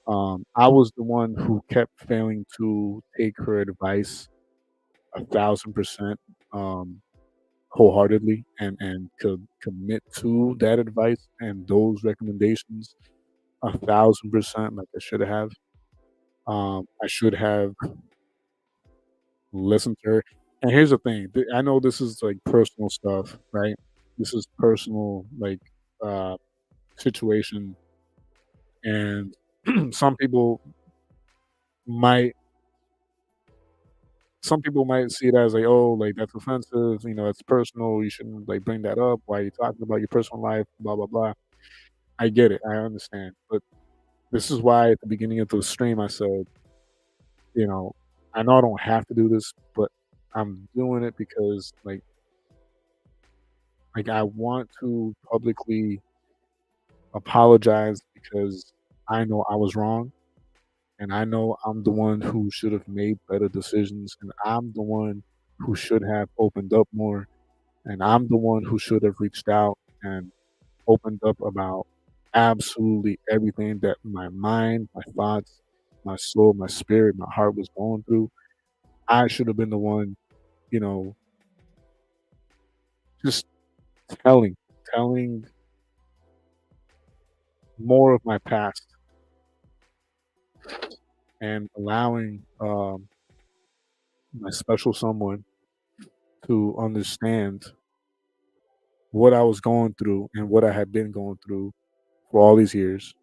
I was the one who kept failing to take her advice 1,000% um, wholeheartedly and could commit to that advice and those recommendations 1,000% like I should have. I should have listened to her. And here's the thing: I know this is like personal stuff, right? This is personal, like uh, situation, and some people might some people might see it as like, oh, like that's offensive, it's personal. You shouldn't like bring that up. Why are you talking about your personal life? Blah blah blah. I get it. I understand, but this is why at the beginning of the stream I said, you know, I know I don't have to do this, but I'm doing it because like I want to publicly apologize because I know I was wrong and I know I'm the one who should have made better decisions and I'm the one who should have opened up more and I'm the one who should have reached out and opened up about absolutely everything that my mind, my thoughts, my soul, my spirit, my heart was going through. I should have been the one, you know, just telling more of my past and allowing my special someone to understand what I was going through and what I had been going through for all these years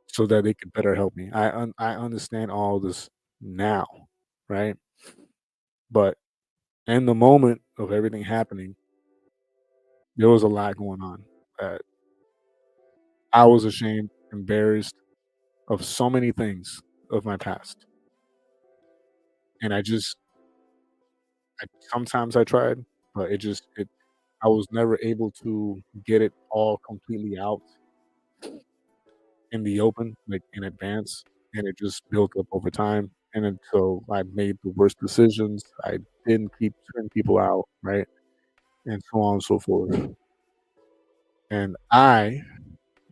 so that they could better help me. I understand all this now, right? But in the moment of everything happening, there was a lot going on that I was ashamed, embarrassed of so many things of my past. And sometimes I tried, but I was never able to get it all completely out in the open, like in advance, and it just built up over time. And until I made the worst decisions, I didn't keep turning people out, right? And so on and so forth. And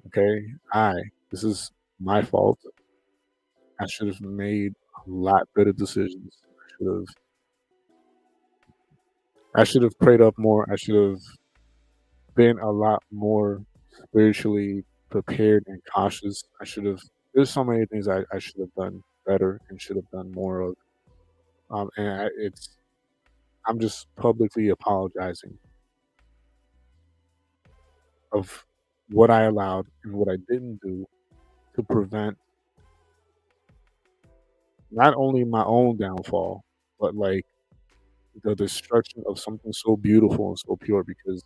okay, I, this is my fault. I should have made a lot better decisions. I should have prayed up more. I should have been a lot more spiritually prepared and cautious. There's so many things I should have done better and should have done more of. I'm just publicly apologizing of what I allowed and what I didn't do to prevent not only my own downfall, but like the destruction of something so beautiful and so pure. Because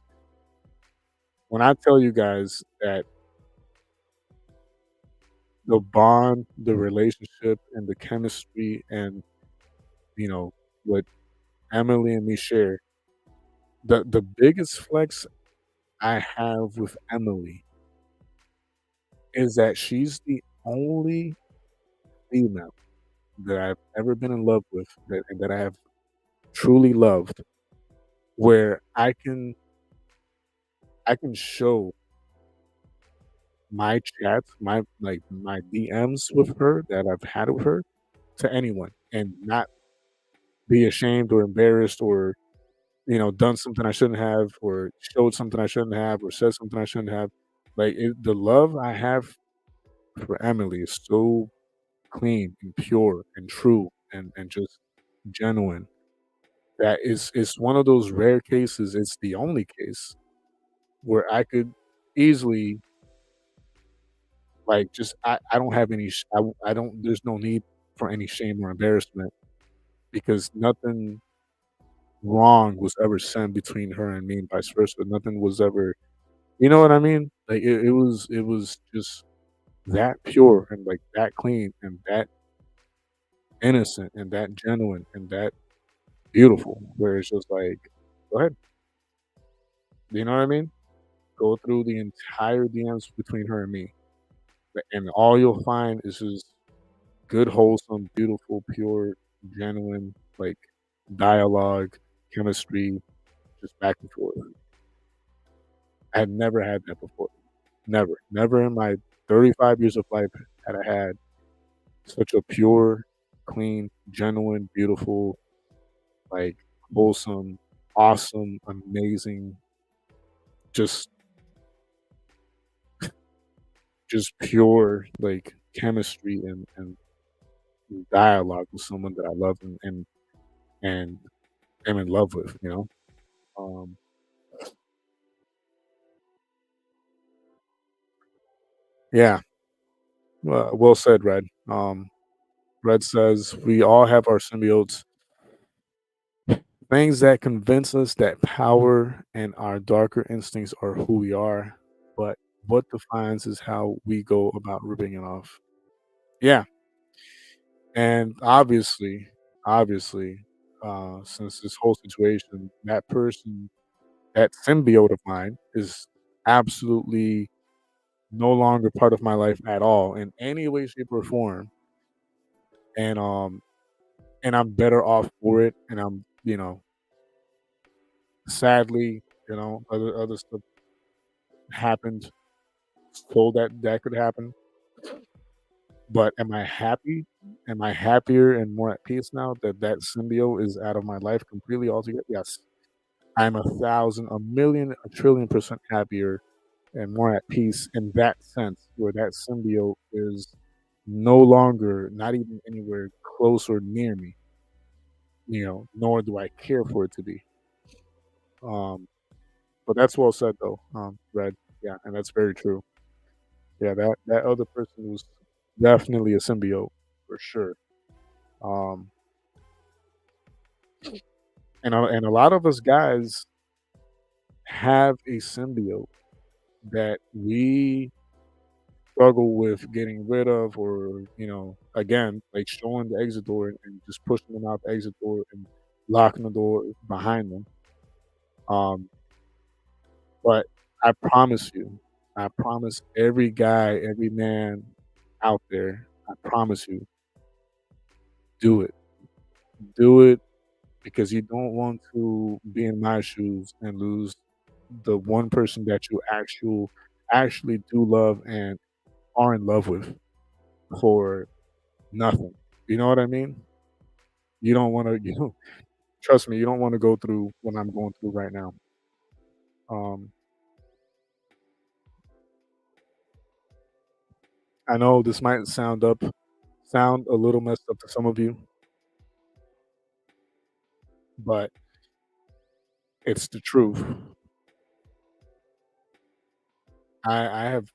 when I tell you guys that the bond, the relationship, and the chemistry, and you know what Emily and me share, the biggest flex I have with Emily is that she's the only female that I've ever been in love with that I have truly loved, where I can show my chats, my DMs with her that I've had with her to anyone and not be ashamed or embarrassed or done something I shouldn't have or showed something I shouldn't have or said something I shouldn't have. The love I have for Emily is so clean and pure and true and just genuine that is one of those rare cases. It's the only case where I could easily just I don't have any I don't there's no need for any shame or embarrassment because nothing wrong was ever said between her and me and vice versa. Nothing was ever, you know what I mean? It was just that pure and like that clean and that innocent and that genuine and that beautiful where it's just like, go ahead. You know what I mean? Go through the entire DMs between her and me. And all you'll find is just good, wholesome, beautiful, pure, genuine, like dialogue, chemistry, just back and forth. I had never had that before. Never. Never in my 35 years of life had I had such a pure, clean, genuine, beautiful, like wholesome, awesome, amazing, just just pure like chemistry and dialogue with someone that I love and am in love with. Um, yeah, well said, Red. Red says we all have our symbiotes, things that convince us that power and our darker instincts are who we are, but what defines is how we go about ripping it off. Yeah, and obviously, since this whole situation, that person, that symbiote of mine, is absolutely no longer part of my life at all in any way, shape, or form, and and I'm better off for it. And sadly, other stuff happened so that could happen. But am I happy? Am I happier and more at peace now that that symbiote is out of my life completely altogether? Yes. I'm 1,000, a million, a trillion% happier and more at peace in that sense, where that symbiote is no longer, not even anywhere close or near me, nor do I care for it to be. Um, but that's well said though, Red. Yeah, and that's very true. Yeah, that other person was definitely a symbiote for sure. Um, and a lot of us guys have a symbiote that we struggle with getting rid of, or again, like showing the exit door and just pushing them out the exit door and locking the door behind them. Um, but I promise every guy, every man out there, I promise you, do it. Do it because you don't want to be in my shoes and lose the one person that you actually do love and are in love with for nothing. You know what I mean? You don't want to, trust me, you don't want to go through what I'm going through right now. Um, I know this might sound a little messed up to some of you, but it's the truth. I have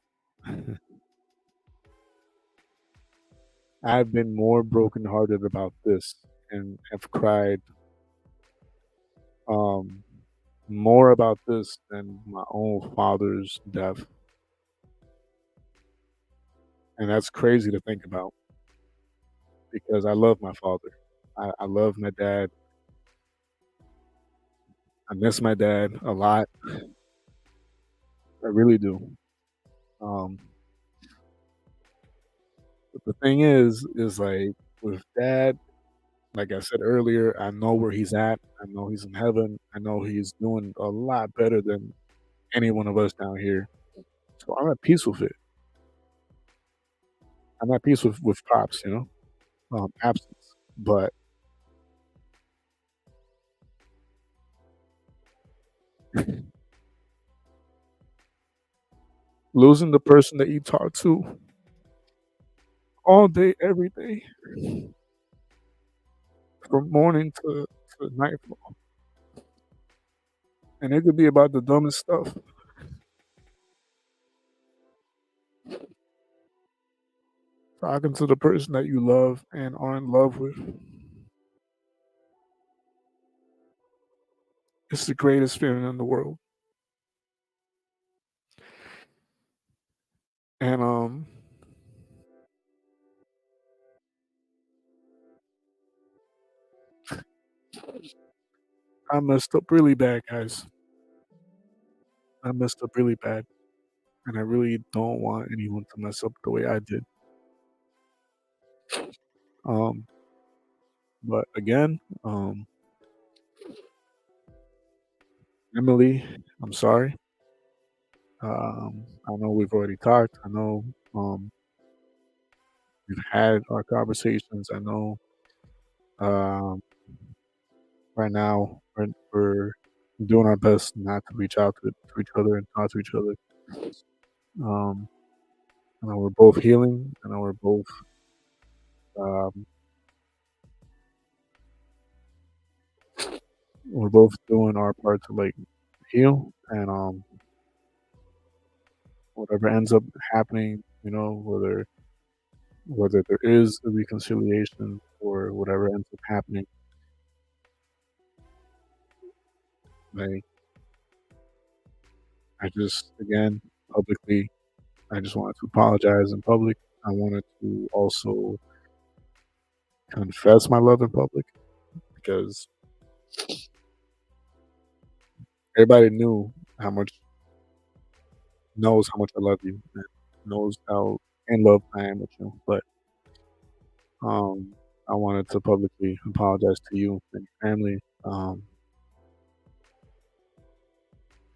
I've been more brokenhearted about this and have cried um more about this than my own father's death. And that's crazy to think about because I love my father. I love my dad. I miss my dad a lot. I really do. Um, but the thing is like with dad, like I said earlier, I know where he's at. I know he's in heaven. I know he's doing a lot better than any one of us down here. So I'm at peace with it. I'm at peace with pops, absence. But losing the person that you talk to all day, every day, from morning to nightfall, and it could be about the dumbest stuff. Talking to the person that you love and are in love with, it's the greatest feeling in the world. And I messed up really bad, guys. I messed up really bad, and I really don't want anyone to mess up the way I did. Um, but again, Emily, I'm sorry. I know we've already talked. I know we've had our conversations. I know um, right now we're doing our best not to reach out to each other and talk to each other. Um, I know we're both healing. I know um, we're both doing our part to like heal, and whatever ends up happening, whether there is a reconciliation or whatever ends up happening, like I just again publicly, I just wanted to apologize in public. I wanted to also confess my love in public because everybody knows how much I love you and knows how in love I am with you. But um, I wanted to publicly apologize to you and your family.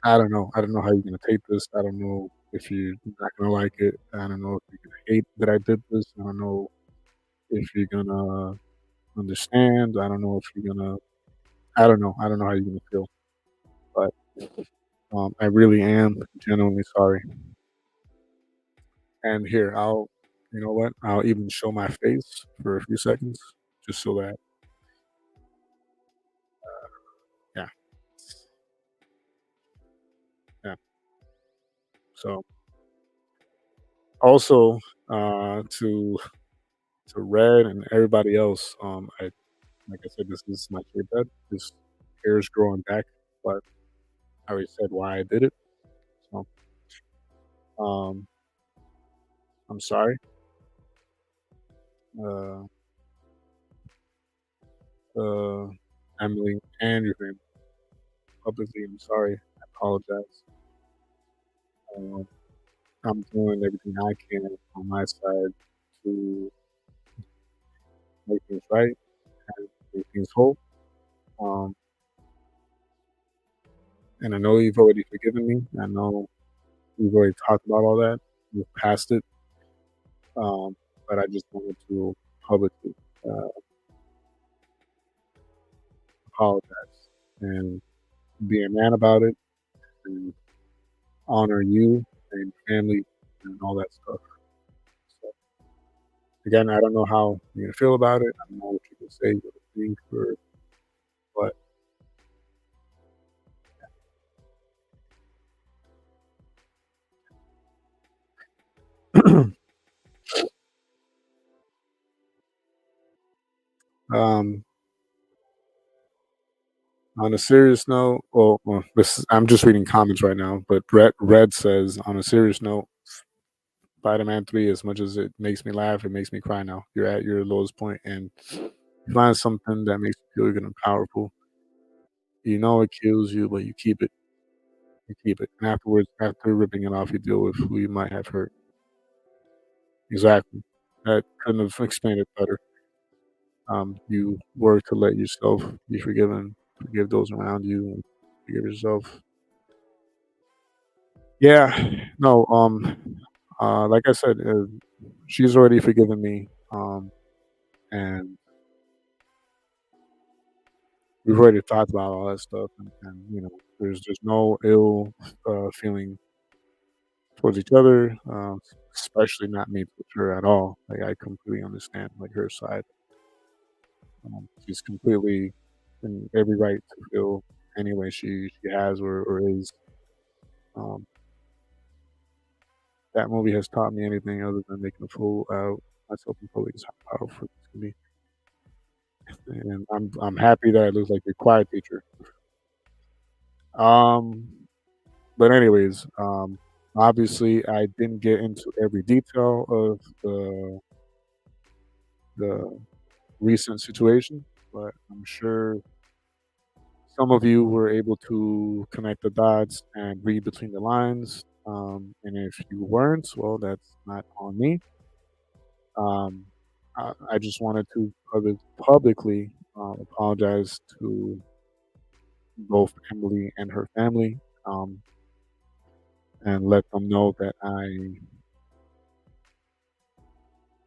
I don't know. I don't know how you're gonna take this. I don't know. if you're not gonna like it. I don't know if you're gonna hate that I did this. I don't know if you're gonna understand. I don't know if you're gonna. I don't know. I don't know how you're gonna feel, but I really am genuinely sorry. And here, you know what? I'll even show my face for a few seconds, just so that, yeah, yeah. So, also, to Red and everybody else, like I said, this is my kid bed. This hair is growing back, but I already said why I did it. So, um, I'm sorry. Uh, uh, Emily and your family, publicly, I'm sorry. I apologize. Um, I'm doing everything I can on my side to make things right and make things whole. Um, and I know you've already forgiven me. I know we've already talked about all that. We've passed it. Um, but I just wanted to publicly uh, apologize and be a man about it and honor you and family and all that stuff. So again, I don't know how you're gonna feel about it. I don't know what you can say, what you think, or but um, on a serious note, I'm just reading comments right now, but Red says, on a serious note, Spider-Man 3, as much as it makes me laugh, it makes me cry now. You're at your lowest point, and you find something that makes you feel good and powerful. You know it kills you, but you keep it. You keep it. And afterwards, after ripping it off, you deal with who you might have hurt. Exactly. That couldn't have explained it better. You work to let yourself be forgiven, forgive those around you, and forgive yourself. Yeah, no, like I said, she's already forgiven me, and we've already talked about all that stuff, and there's no ill feeling towards each other, especially not me towards her at all. Like I completely understand like her side. She's completely in every right to feel any way she has or is. Um, that movie has taught me anything other than making a fool out myself in public is how powerful it can be. And I'm happy that I look like your quiet teacher. Um, but anyways, obviously I didn't get into every detail of the recent situation, but I'm sure some of you were able to connect the dots and read between the lines. And if you weren't, well, that's not on me. Um, I just wanted to publicly apologize to both Emily and her family, um, and let them know that I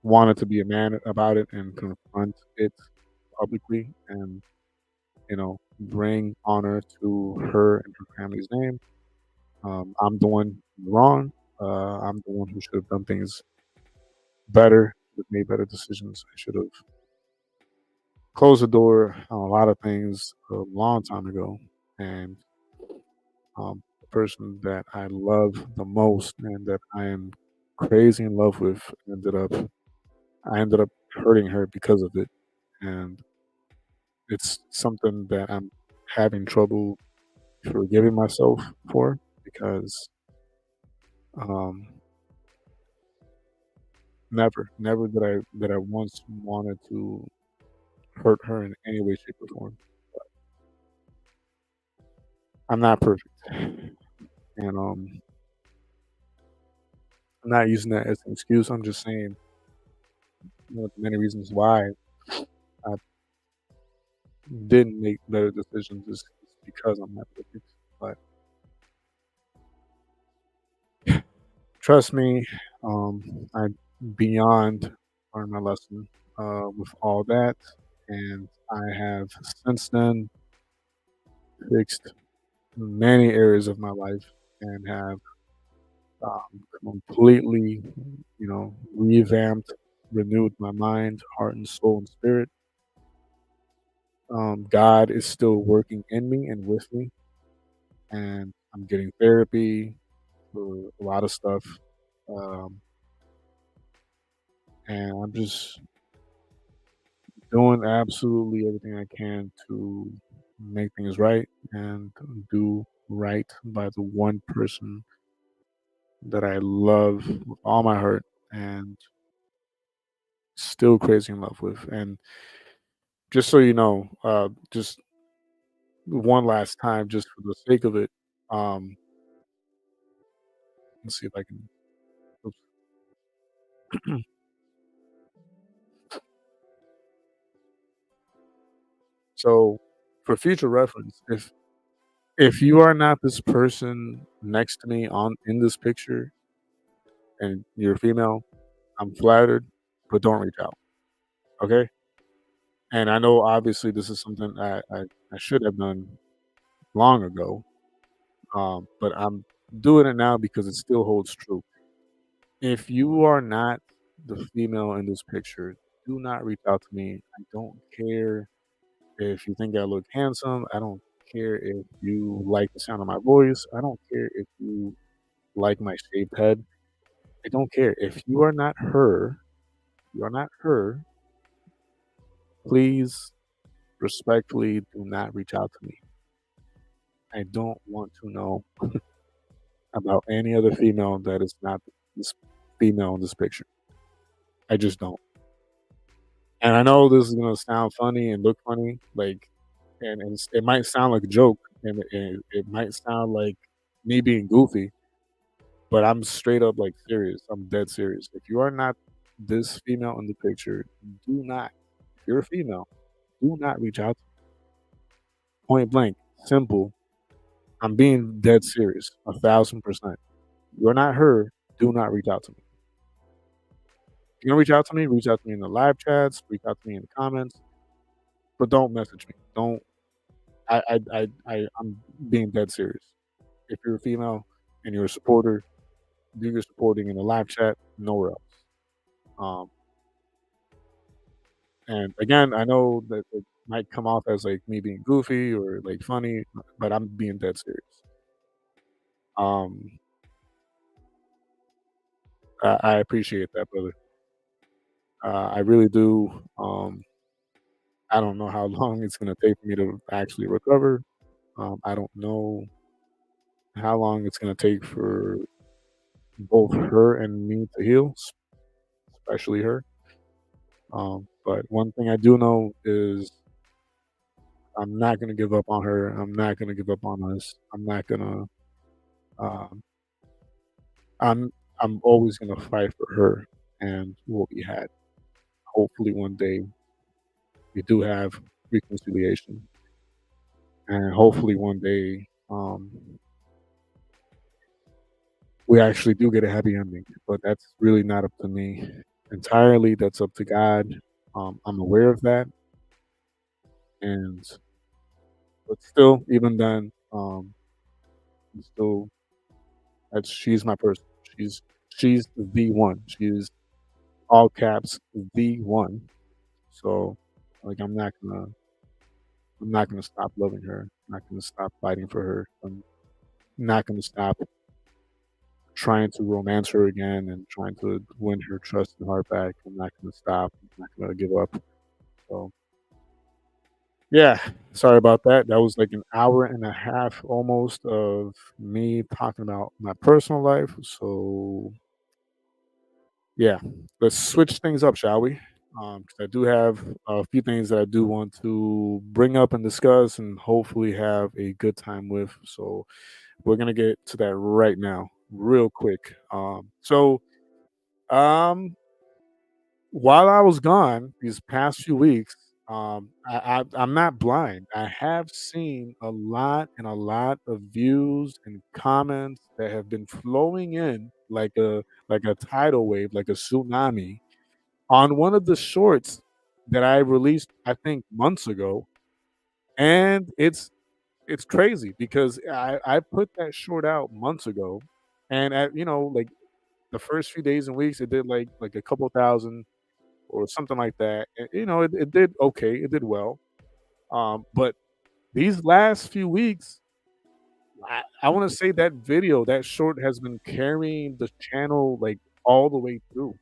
wanted to be a man about it and confront it publicly and, bring honor to her and her family's name. I'm the one wrong. I'm the one who should have done things better, should have made better decisions. I should have closed the door on a lot of things a long time ago. And the person that I love the most and that I am crazy in love with I ended up hurting her because of it. And it's something that I'm having trouble forgiving myself for because um, never that I once wanted to hurt her in any way, shape, or form. I'm not perfect, and I'm not using that as an excuse. I'm just saying, the many reasons why I didn't make better decisions is because I'm not perfect. But Trust me, I beyond learned my lesson with all that, and I have since then fixed many areas of my life and have completely, revamped, renewed my mind, heart, and soul and spirit. God is still working in me and with me, and I'm getting therapy for a lot of stuff. Um, and I'm just doing absolutely everything I can to make things right and do right by the one person that I love with all my heart and still crazy in love with. And just so you know, just one last time, just for the sake of it, um, let's see if I can. Oops. So, for future reference, if you are not this person next to me on in this picture and you're female, I'm flattered, but don't reach out. Okay. And I know obviously this is something I should have done long ago, but I'm doing it now because it still holds true. If you are not the female in this picture, do not reach out to me. I don't care if you think I look handsome. I don't care if you like the sound of my voice. I don't care if you like my shaved head. I don't care. If you are not her, please respectfully do not reach out to me. I don't want to know about any other female that is not this female in this picture. I just don't. And I know this is gonna sound funny and look funny, like, it might sound like a joke, and it might sound like me being goofy, but I'm straight up like serious. I'm dead serious. If you are not this female in the picture, do not. If you're a female, do not reach out. Point blank, simple. I'm being dead serious, 1,000%. You're not her. Do not reach out to me. If you're gonna reach out to me in the live chats, reach out to me in the comments, but don't message me. Don't. I'm being dead serious. If you're a female and you're a supporter, do your supporting in the live chat, nowhere else. Um, and again, I know that it might come off as like me being goofy or like funny, but I'm being dead serious. Um, I appreciate that, brother. I really do. I don't know how long it's gonna take for me to actually recover. I don't know how long it's gonna take for both her and me to heal, especially her. But one thing I do know is I'm not gonna give up on her. I'm not gonna give up on us. I'm not gonna. Um, I'm I'm always gonna fight for her and what we had. Hopefully, one day we do have reconciliation, and hopefully, one day we actually do get a happy ending. But that's really not up to me entirely. That's up to God. I'm aware of that, and but still, even then, still, that's she's my person. She's she's the one. She's all caps the one. So, like, I'm not gonna stop loving her. I'm not gonna stop fighting for her. I'm not gonna stop trying to romance her again and trying to win her trust and heart back. I'm not gonna stop. I'm not gonna give up. So, yeah, sorry about that. That was like an hour and a half almost of me talking about my personal life. So, yeah, let's switch things up, shall we? 'Cause I do have a few things that I do want to bring up and discuss and hopefully have a good time with. So, we're gonna get to that right now, real quick. Um, while I was gone these past few weeks, I'm not blind. I have seen a lot of views and comments that have been flowing in like a tidal wave, like a tsunami on one of the shorts that I released, I think months ago, and it's crazy because I put that short out months ago, and at like the first few days and weeks, it did like a couple thousand or something like that. And, it did okay, it did well. But these last few weeks, I want to say that video, that short has been carrying the channel like all the way through.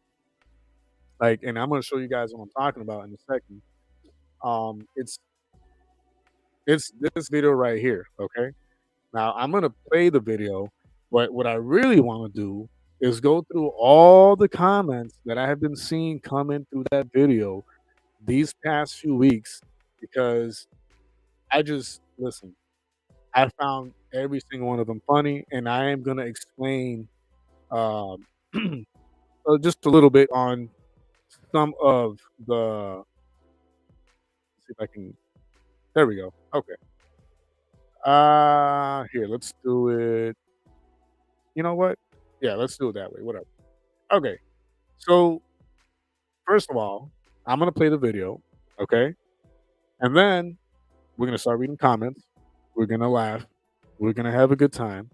Like, and I'm gonna show you guys what I'm talking about in a second. It's this video right here. Okay. Now I'm gonna play the video, but what I really want to do is go through all the comments that I have been seeing coming through that video these past few weeks because I just listen. I found every single one of them funny, and I am gonna explain um, just a little bit on some of the. See if I can. There we go. Okay. Here, let's do it. You know what? Yeah, let's do it that way. Whatever. Okay. So first of all, I'm gonna play the video, okay, and then we're gonna start reading comments. We're gonna laugh. We're gonna have a good time,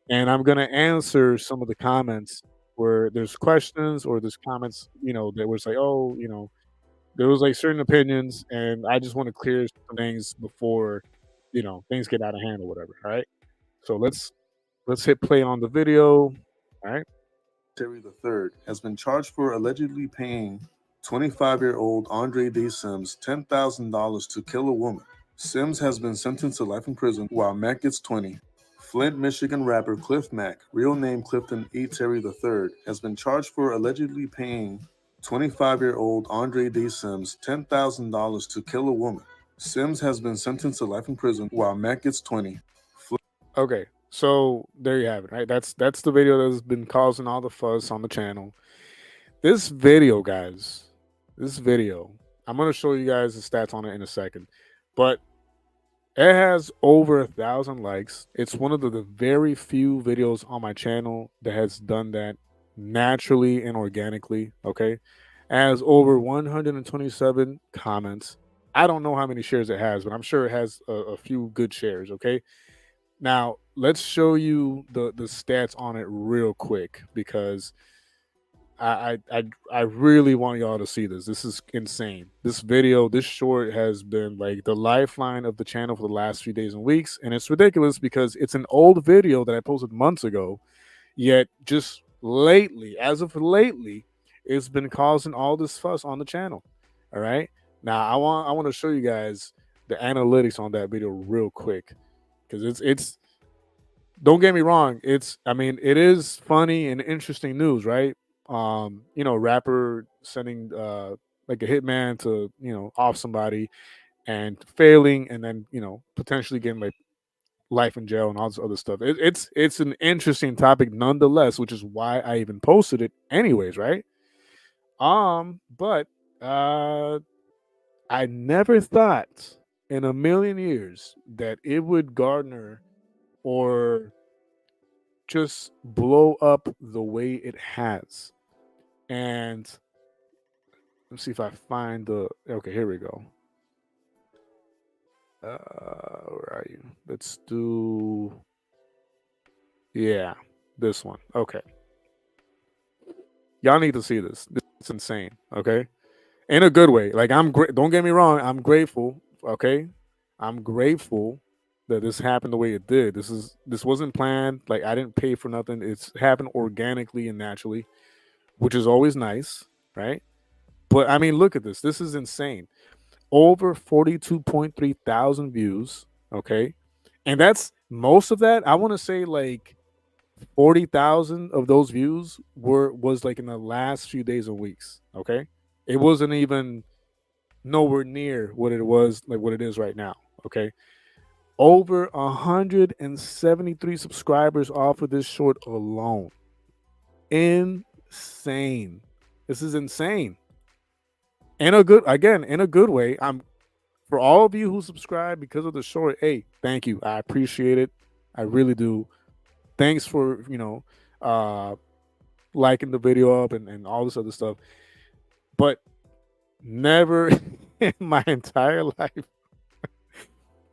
and I'm gonna answer some of the comments where there's questions or there's comments, that was like, oh, there was like certain opinions, and I just want to clear some things before, things get out of hand or whatever. All right. So let's hit play on the video. All right. Terry III has been charged for allegedly paying 25-year-old Andre D. Sims $10,000 to kill a woman. Sims has been sentenced to life in prison while Mack gets 20. Flint, Michigan rapper Cliff Mack, real name Clifton E. Terry III, has been charged for allegedly paying 25-year-old Andre D. Sims $10,000 to kill a woman. Sims has been sentenced to life in prison while Mack gets 20. Okay. So there you have it. Right. That's the video that's been causing all the fuss on the channel. This video, guys. This video. I'm gonna show you guys the stats on it in a second, but it has over 1,000 likes. It's one of the very few videos on my channel that has done that naturally and organically. Okay. It has over 127 comments. I don't know how many shares it has, but I'm sure it has a few good shares. Okay. Now let's show you the stats on it real quick because I really want y'all to see this. This is insane. This video, this short has been like the lifeline of the channel for the last few days and weeks, and it's ridiculous because it's an old video that I posted months ago. Yet just lately, as of lately, it's been causing all this fuss on the channel. All right. Now I want to show you guys the analytics on that video real quick because it's don't get me wrong, it is funny and interesting news, right? Rapper sending like a hitman to, off somebody and failing and then, potentially getting like life in jail and all this other stuff. It's an interesting topic nonetheless, which is why I even posted it anyways, right? But I never thought in a million years that it would garner or just blow up the way it has. And let's see if I find the. Okay, here we go. Where are you? Let's do. Yeah, this one. Okay. Y'all need to see this. It's insane. Okay, in a good way. Like I'm great. Don't get me wrong. I'm grateful. Okay, I'm grateful that this happened the way it did. This wasn't planned. Like I didn't pay for nothing. It's happened organically and naturally, which is always nice, right? But I mean, look at this. This is insane. Over 42.3 thousand views. Okay. And that's most of that. I want to say like 40,000 of those views was like in the last few days and weeks. Okay. It wasn't even nowhere near what it was, like what it is right now. Okay. Over 173 subscribers off of this short alone. Insane. This is insane. In a good way. I'm for all of you who subscribe because of the short, hey, thank you. I appreciate it. I really do. Thanks for, liking the video up and all this other stuff. But never in my entire life.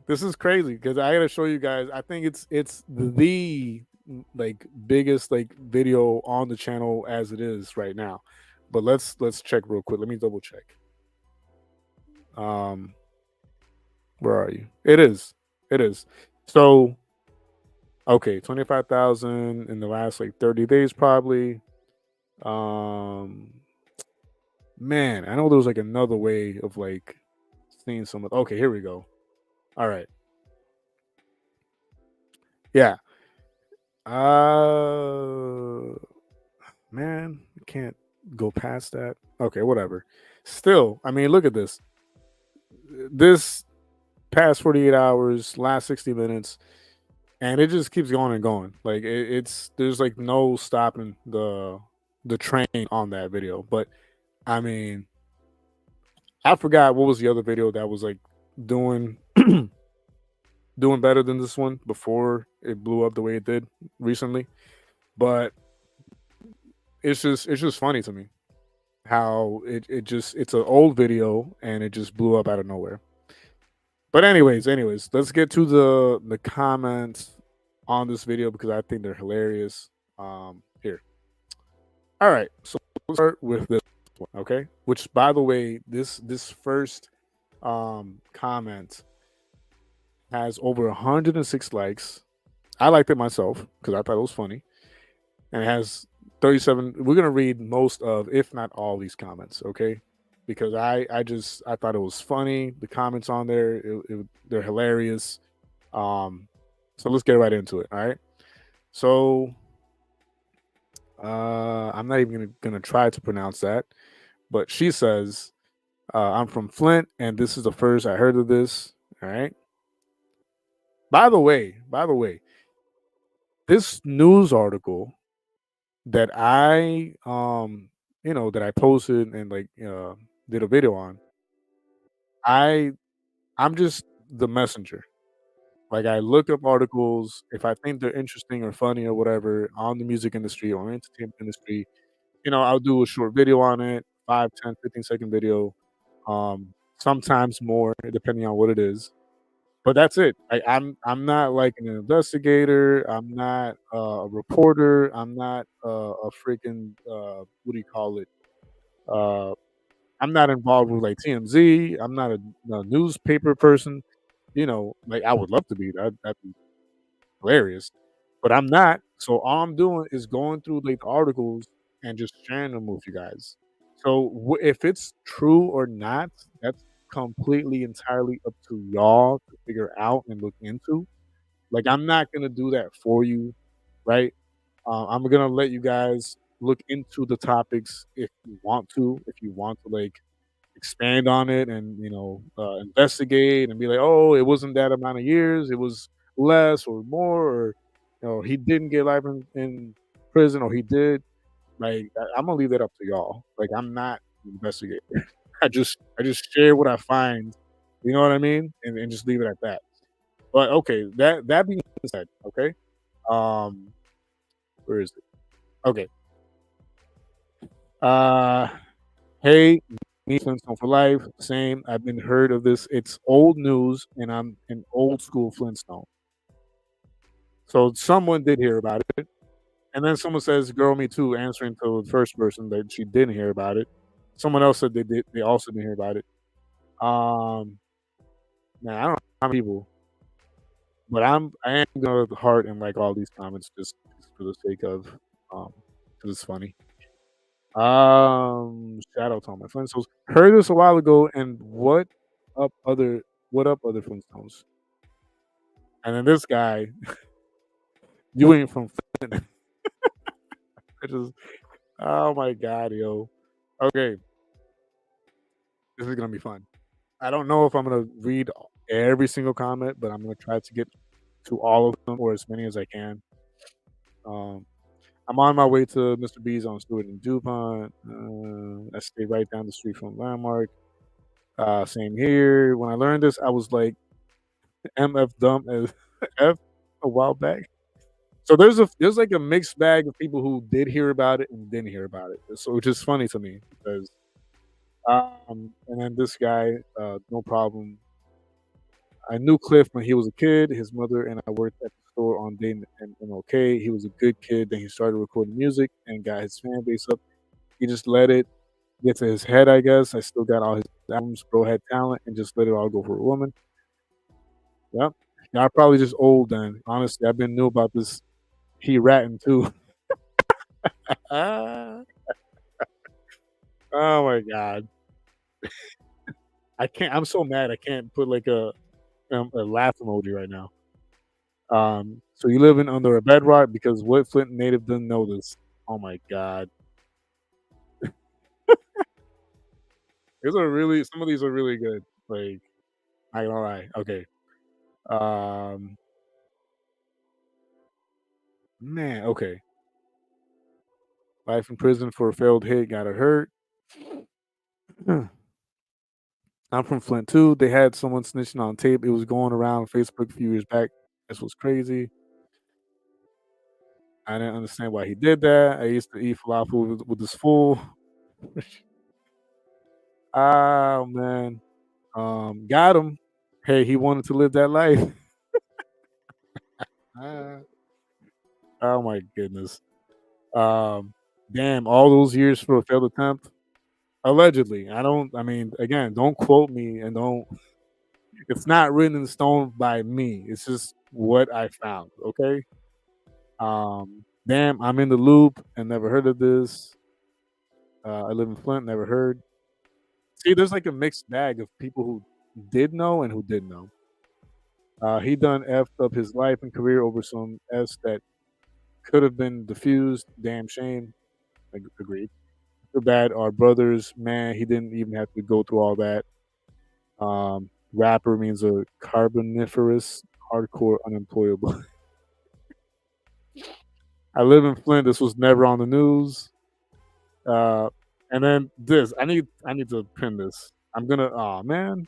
This is crazy because I gotta show you guys. I think it's the like biggest like video on the channel as it is right now. But let's check real quick. Let me double check. Um, where are you? It is. It is. So okay, 25,000 in the last like 30 days probably. Um man, I know there was like another way of like seeing some. Okay, here we go. All right. Yeah. Uh man, can't go past that. Okay, whatever. Still, I mean, look at this. This past 48 hours, last 60 minutes, and it just keeps going and going. Like it's there's like no stopping the train on that video. But I mean, I forgot what was the other video that was like doing doing better than this one before it blew up the way it did recently. But it's just funny to me how it's an old video and it just blew up out of nowhere. But anyways, let's get to the comments on this video because I think they're hilarious. Here. All right. So we'll start with this one, okay? Which by the way, this first comment has over 106 likes. I liked it myself because I thought it was funny. And it has 37. We're gonna read most of, if not all, these comments, okay? Because I thought it was funny. The comments on there, they're hilarious. So let's get right into it. All right. So I'm not even gonna try to pronounce that, but she says, "I'm from Flint, and this is the first I heard of this." All right. By the way, this news article that that I posted and like did a video on, I I'm just the messenger. Like I look up articles if I think they're interesting or funny or whatever on the music industry or entertainment industry. I'll do a short video on it, 5, 10, 15-second video. Sometimes more depending on what it is. But that's it. I'm not like an investigator. I'm not a reporter. I'm not a freaking what do you call it? Uh, I'm not involved with like TMZ. I'm not a newspaper person. Like I would love to be. That'd be hilarious, but I'm not. So all I'm doing is going through like the articles and just sharing them with you guys. So if it's true or not, that's completely entirely up to y'all to figure out and look into. Like I'm not gonna do that for you, right? I'm gonna let you guys look into the topics if you want to. If you want to like expand on it and investigate and be like, oh, it wasn't that amount of years, it was less or more, or he didn't get life in prison, or he did. Like I'm gonna leave that up to y'all. Like I'm not an investigator. I just share what I find. You know what I mean, and just leave it at that. But okay, that being said, okay, um, where is it? Okay, uh, hey, me Flintstone for life. Same. I've been heard of this. It's old news, and I'm an old school Flintstone. So someone did hear about it, and then someone says, "Girl, me too," answering to the first person that she didn't hear about it. Someone else said they did. They also didn't hear about it. Um, Man, I don't know how many people, but I am gonna heart and like all these comments just for the sake of um, because it's funny. Shout out to all my Flintstones. Heard this a while ago, and up other what up other Flintstones? And then this guy, you ain't from Flint. I just oh my god, yo. Okay, this is gonna be fun. I don't know if I'm gonna read every single comment, but I'm gonna try to get to all of them or as many as I can. Um, I'm on my way to Mr. B's on Stewart and DuPont. I stay right down the street from Landmark. Same here. When I learned this, I was like MF dumb as F a while back. So there's like a mixed bag of people who did hear about it and didn't hear about it. So which is funny to me because and then this guy, no problem. I knew Cliff when he was a kid. His mother and I worked at the store on day and MLK. He was a good kid. Then he started recording music and got his fan base up. He just let it get to his head, I guess. I still got all his albums. Bro had talent and just let it all go for a woman. Yep. Y'all probably just old then. Honestly, I've been new about this. He ratting too. Ah, oh my god. I can't. I'm so mad. I can't put like a laugh emoji right now. So you living under a bedrock because what Flint native doesn't know this? Oh my god. These are really some of these are really good. Like, I ain't gonna lie. Okay. Um, man, okay. Life in prison for a failed hit, got it hurt. I'm from Flint too. They had someone snitching on tape. It was going around Facebook a few years back. This was crazy. I didn't understand why he did that. I used to eat falafel with this fool. Oh man. Got him. Hey, he wanted to live that life. Ah, oh my goodness. Um, damn, all those years for a failed attempt. Allegedly. I mean, again, don't quote me and don't it's not written in stone by me. It's just what I found, okay? Damn, I'm in the loop and never heard of this. I live in Flint, never heard. See, there's like a mixed bag of people who did know and who didn't know. He done effed up his life and career over some S that could have been diffused. Damn shame. Agreed. Too bad our brothers, man, he didn't even have to go through all that. Rapper means a carboniferous, hardcore, unemployable. I live in Flint. This was never on the news. Uh, and then this, I need to pin this. I'm gonna. Oh man,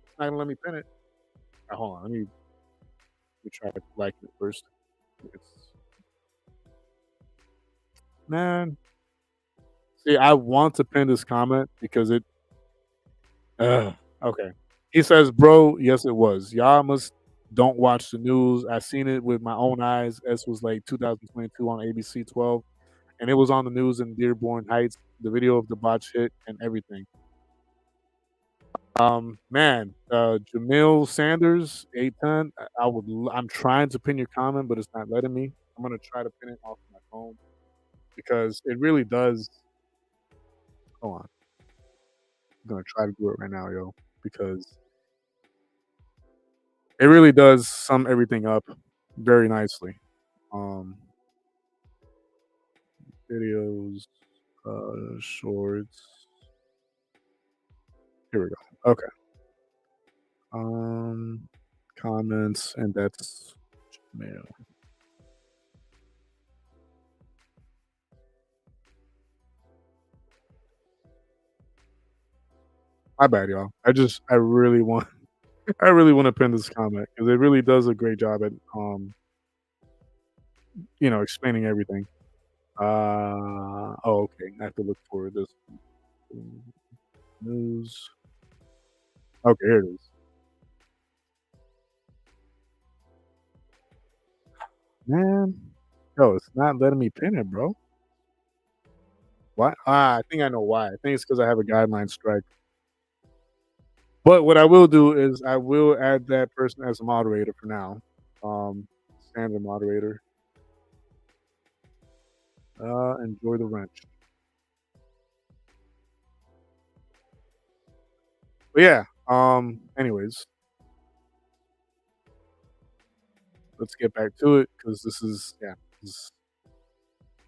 it's not gonna let me pin it. Hold on, let me try to like it first. It's, man, see, I want to pin this comment because it. Okay, he says, "Bro, yes, it was. Y'all must don't watch the news. I seen it with my own eyes. This was like 2022 on ABC 12, and it was on the news in Dearborn Heights. The video of the botch hit and everything." Man, Jamil Sanders, 810. I'm trying to pin your comment, but it's not letting me. I'm gonna try to pin it off my phone because it really does. Hold on, I'm gonna try to do it right now, yo, because it really does sum everything up very nicely. Um, videos, shorts. Here we go. Okay. Um, comments, and that's Jamil. My bad, y'all. I really want I really want to pin this comment because it really does a great job at explaining everything. Oh, okay. I have to look for this news. Okay, here it is. Man, yo, it's not letting me pin it, bro. Why? I think I know why. I think it's because I have a guideline strike. But what I will do is I will add that person as a moderator for now. Um, Standard moderator. Enjoy the wrench. But yeah. Anyways, let's get back to it because this is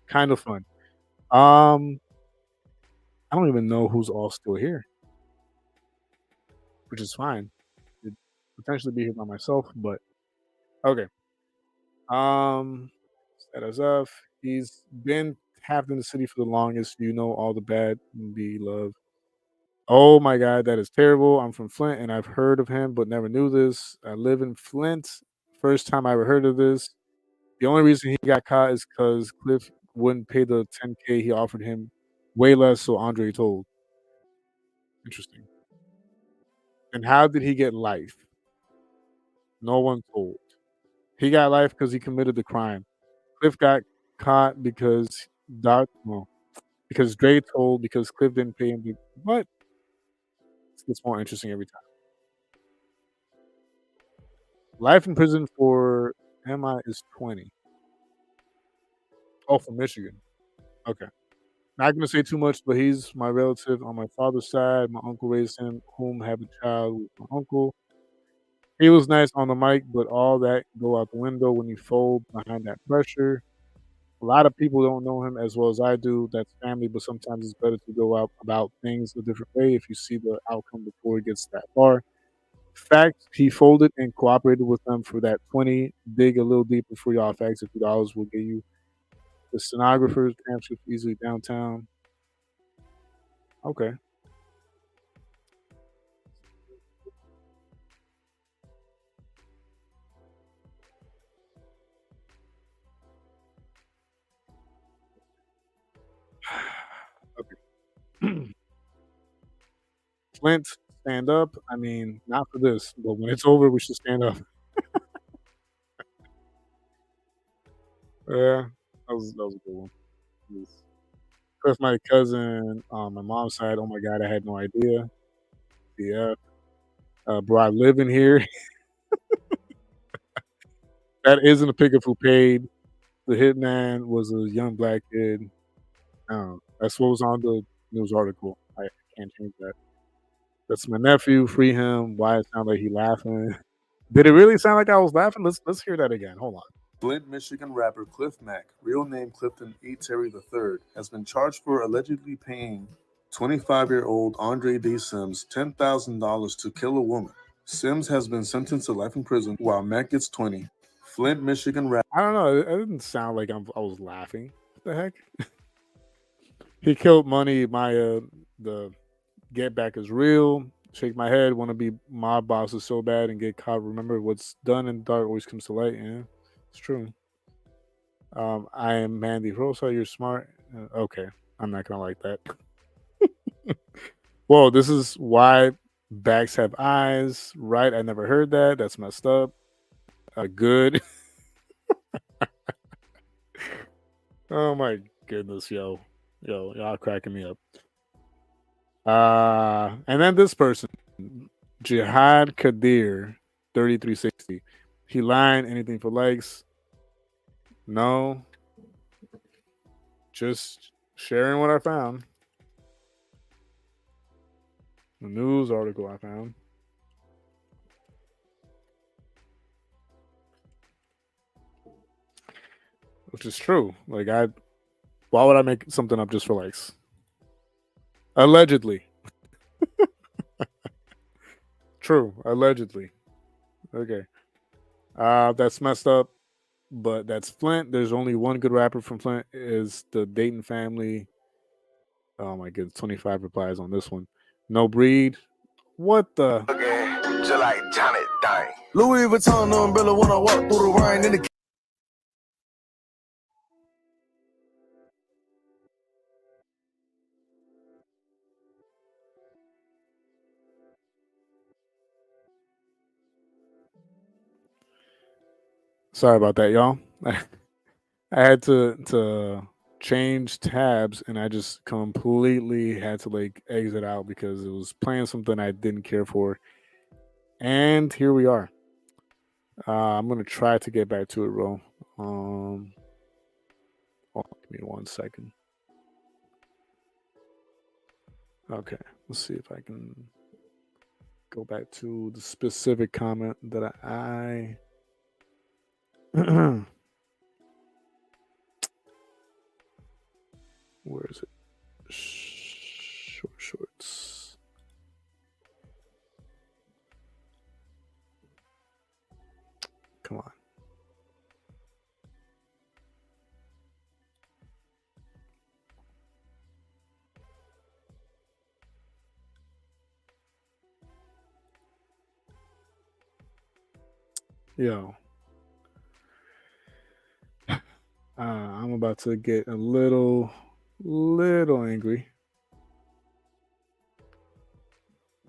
kind of fun. Um, I don't even know who's all still here, which is fine. Could potentially be here by myself, but okay. Um, status F. He's been half in the city for the longest. You know all the bad and be love. Oh my god, that is terrible. I'm from Flint and I've heard of him, but never knew this. I live in Flint. First time I ever heard of this. The only reason he got caught is because Cliff wouldn't pay the 10K he offered him, way less, so Andre told. Interesting. And how did he get life? No one told. He got life because he committed the crime. Cliff got caught because because Dre told because Cliff didn't pay him. What? It gets more interesting every time. Life in prison for MI is 20. Oh, from Michigan. Okay. Not gonna say too much, but he's my relative on my father's side. My uncle raised him, whom have a child with my uncle. He was nice on the mic, but all that go out the window when you fold behind that pressure. A lot of people don't know him as well as I do. That's family, but sometimes it's better to go out about things a different way if you see the outcome before it gets that far. Fact, he folded and cooperated with them for that 20. Dig a little deeper for y'all. Facts, $50 will get you the stenographer's transcript easily downtown. Okay. Okay. Flint, stand up. I mean, not for this, but when it's over, we should stand up. Yeah, that was a good one. Yes. Cliff, my cousin on my mom's side. Oh my god, I had no idea. Yeah, bro, I live in here. That isn't a pickup who paid. The hitman was a young black kid. That's what was on the news article. I can't change that. That's my nephew. Free him. Why it sound like he laughing? Did it really sound like I was laughing? Let's hear that again. Hold on. Flint, Michigan rapper Cliff Mack, real name Clifton E. Terry III, has been charged for allegedly paying 25-year-old Andre D. Sims $10,000 to kill a woman. Sims has been sentenced to life in prison while Mack gets 20. Flint, Michigan rapper. I don't know. It didn't sound like I was laughing. What the heck? He killed Money Maya. The get back is real. Shake my head. Want to be mob bosses so bad and get caught. Remember what's done in the dark always comes to light. Yeah, it's true. I am Mandy Rosa. You're smart. Okay, I'm not gonna like that. Whoa, this is why backs have eyes, right? I never heard that. That's messed up. Good. Oh my goodness, yo, y'all cracking me up. And then this person, Jihad Kadir, 3360. He lying. Anything for likes? No, just sharing what I found. The news article I found. Which is true. Why would I make something up just for likes? Allegedly. True. Allegedly. Okay. That's messed up, but that's Flint. There's only one good rapper from Flint is the Dayton family. Oh my goodness, 25 replies on this one. No breed. What the? Okay, just like Johnny Dang. Louis Vuitton umbrella when I walk through the rain in the. Sorry about that, y'all. I had to change tabs and I just completely had to exit out because it was playing something I didn't care for. And here we are. I'm gonna try to get back to it, bro. Give me 1 second. Okay, let's see if I can go back to the specific comment that I where is it? Shorts. Come on. Yo. about to get a little angry.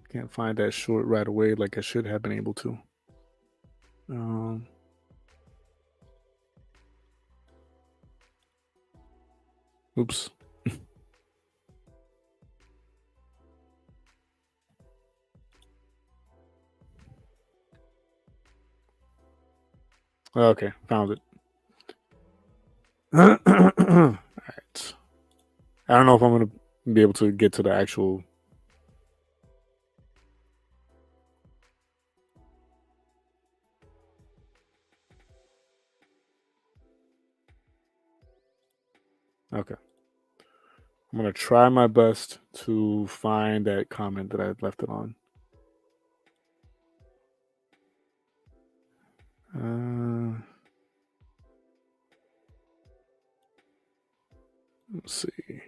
Can't find that short right away like I should have been able to. Um, oops. Okay, found it. All right. I don't know if I'm gonna be able to get to the actual. Okay. I'm gonna try my best to find that comment that I left it on. Let's see.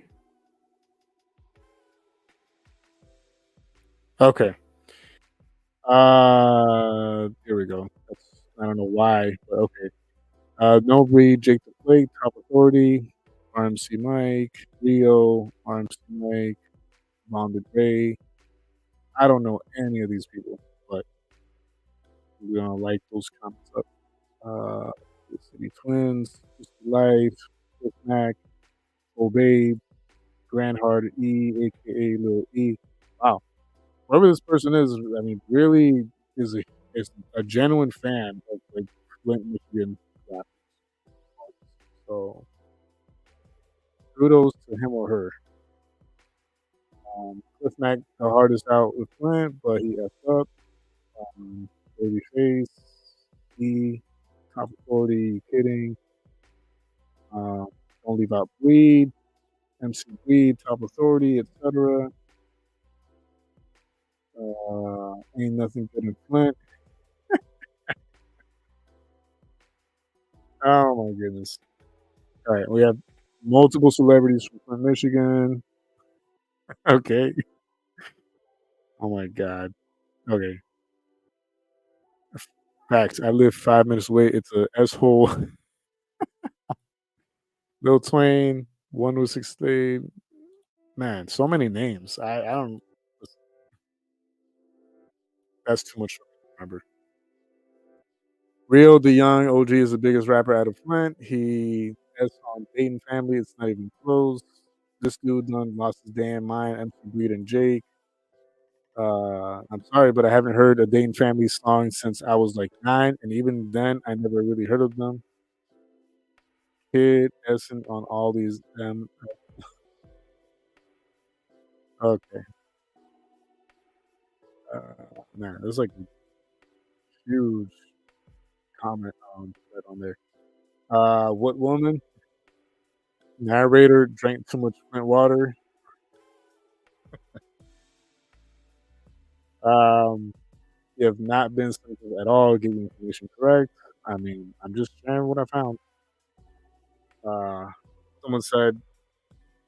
Okay. Here we go. I don't know why, but okay. No Breed, Jake the Flake, Top Authority, RMC Mike, Leo, RMC Mike, Von the Gray. I don't know any of these people, but we're gonna like those comments up. The City Twins, Just Life, Chris Mac, Babe, Grand Hard E, aka Lil E. Wow, whoever this person is, I mean, really is a genuine fan of like Flint, Michigan rap. So kudos to him or her. Cliff Mack, the hardest out with Flint, but he effed up. Babyface, E, Top Authority, you kidding? Don't leave out Bleed, MC Bleed, Top Authority, etc. Ain't nothing good in Flint. Oh my goodness. All right, we have multiple celebrities from Flint, Michigan. Okay. Oh my god. Okay. Facts. I live 5 minutes away. It's a S hole. Lil Twain, 106 Man, so many names. I don't. That's too much for me to remember. Real the Young OG is the biggest rapper out of Flint. He has on Dayton Family. It's not even close. This dude done lost his damn mind. MC Breed and Jake. I'm sorry, but I haven't heard a Dayton Family song since I was like 9, and even then, I never really heard of them. Kid Essen on all these. Okay, man, there's like a huge comment on there. What woman? Narrator drank too much Flint water. Um, you have not been sensitive at all. Get the information correct. I mean, I'm just sharing what I found. Uh, someone said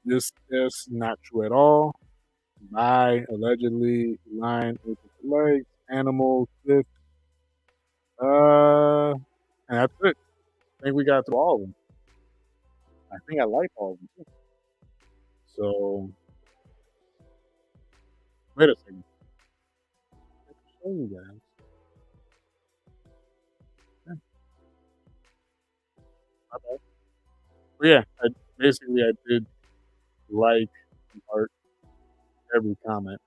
this is not true at all. Lie, allegedly, lying, legs, animal, cliff. And that's it. I think we got through all of them. I think I like all of them. Too. So wait a second. I can show you guys. Yeah, my bad. But yeah, basically I did like and heart every comment.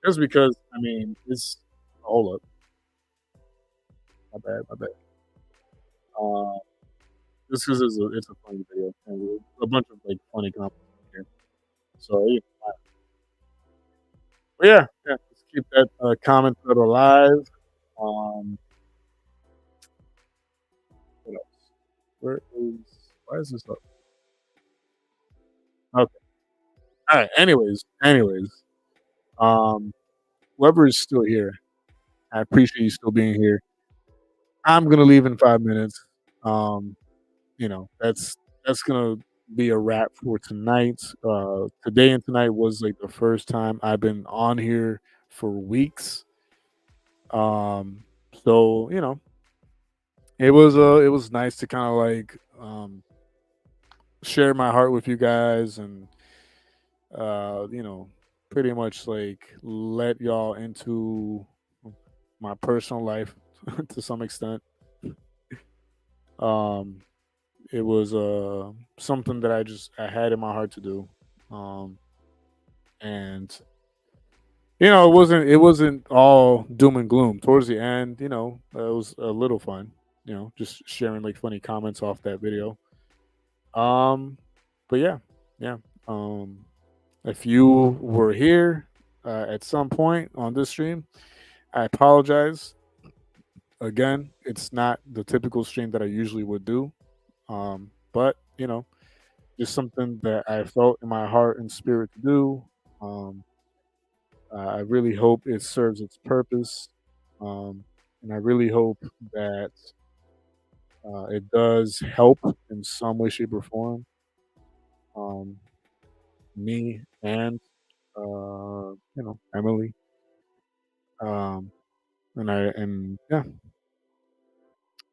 Just because I mean it's hold up. My bad, my bad. Uh, just because it's a funny video and a bunch of like funny comments here. So yeah, but yeah, let's keep that comment thread alive. Um, what else? Where is? Why is this up? Okay. All right. Anyways, um, whoever is still here, I appreciate you still being here. I'm gonna leave in 5 minutes. Um, that's gonna be a wrap for tonight. Today and tonight was like the first time I've been on here for weeks. Um, so it was nice to kind of like share my heart with you guys and you know, pretty much like let y'all into my personal life to some extent. Um, it was something that I had in my heart to do, um, and it wasn't all doom and gloom. Towards the end, it was a little fun. Just sharing like funny comments off that video. Um, but yeah, yeah. Um, if you were here at some point on this stream, I apologize. Again, it's not the typical stream that I usually would do. But just something that I felt in my heart and spirit to do. Um, I really hope it serves its purpose, and I really hope that it does help in some way, shape, or form. Um, Me and Emily. Um, and yeah,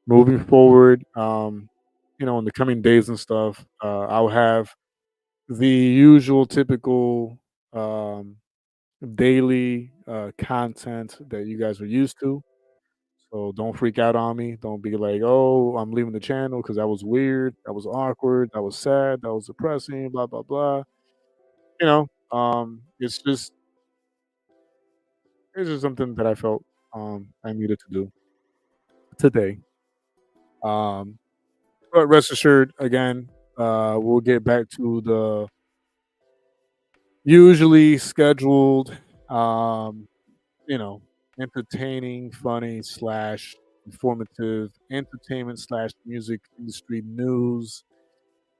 moving forward, in the coming days and stuff, I'll have the usual typical um, daily content that you guys are used to. So don't freak out on me. Don't be like, "Oh, I'm leaving the channel because that was weird, that was awkward, that was sad, that was depressing, blah blah blah." You know, it's just something that I felt I needed to do today. Um, but rest assured, again, we'll get back to the usually scheduled, um, you know, entertaining, funny slash informative entertainment slash music industry news.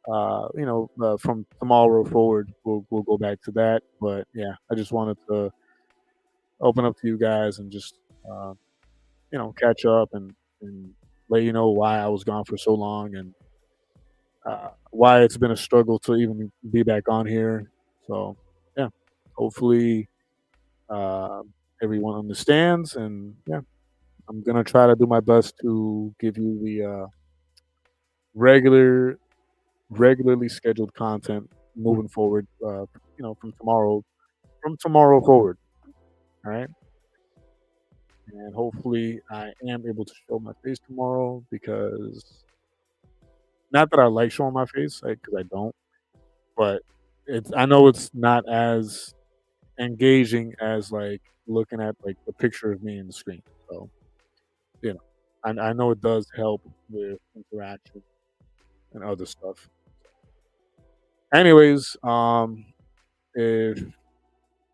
From tomorrow forward, we'll go back to that. But yeah, I just wanted to open up to you guys and just uh, catch up and let you know why I was gone for so long and why it's been a struggle to even be back on here. So yeah, hopefully uh, everyone understands, and yeah, I'm gonna try to do my best to give you the regular, regularly scheduled content moving forward. From tomorrow forward. All right, and hopefully I am able to show my face tomorrow because not that I like showing my face, because I don't, but I know it's not as engaging as like looking at like the picture of me in the screen. So you know, I know it does help with interaction and other stuff. Anyways, if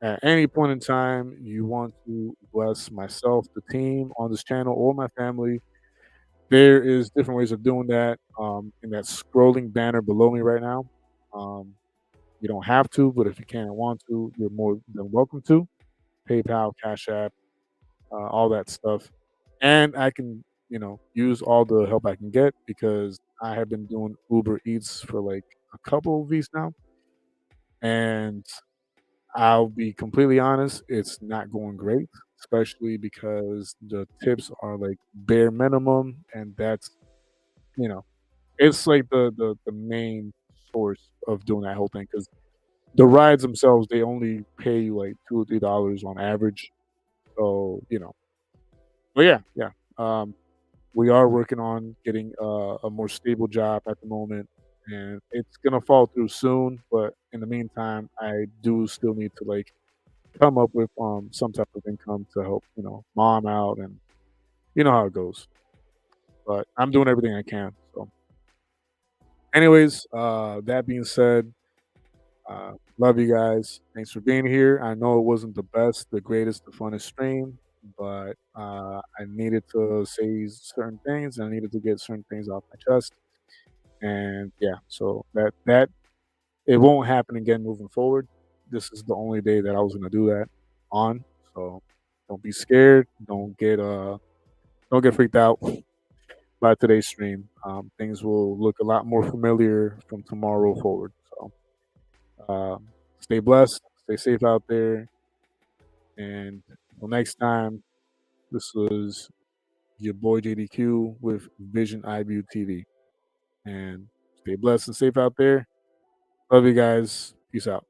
at any point in time you want to bless myself, the team on this channel, or my family, there is different ways of doing that. In that scrolling banner below me right now. Um, you don't have to, but if you can and want to, you're more than welcome to. PayPal, Cash App, all that stuff. And I can, use all the help I can get because I have been doing Uber Eats for like a couple of weeks now. And I'll be completely honest, it's not going great, especially because the tips are like bare minimum. And that's, you know, it's like the main source of doing that whole thing because the rides themselves, they only pay you like $2 or $3 on average. So, but yeah, yeah. Um, we are working on getting a more stable job at the moment, and it's gonna fall through soon. But in the meantime, I do still need to like come up with some type of income to help mom out, and you know how it goes. But I'm doing everything I can. So, anyways, that being said, love you guys. Thanks for being here. I know it wasn't the best, the greatest, the funnest stream, but I needed to say certain things. I needed to get certain things off my chest, and yeah, so that it won't happen again moving forward. This is the only day that I was gonna do that on. So don't be scared. Don't get freaked out by today's stream. Things will look a lot more familiar from tomorrow forward. So stay blessed, stay safe out there, and until next time, this was your boy JDQ with Vision iView TV, and Stay blessed and safe out there. Love you guys. Peace out.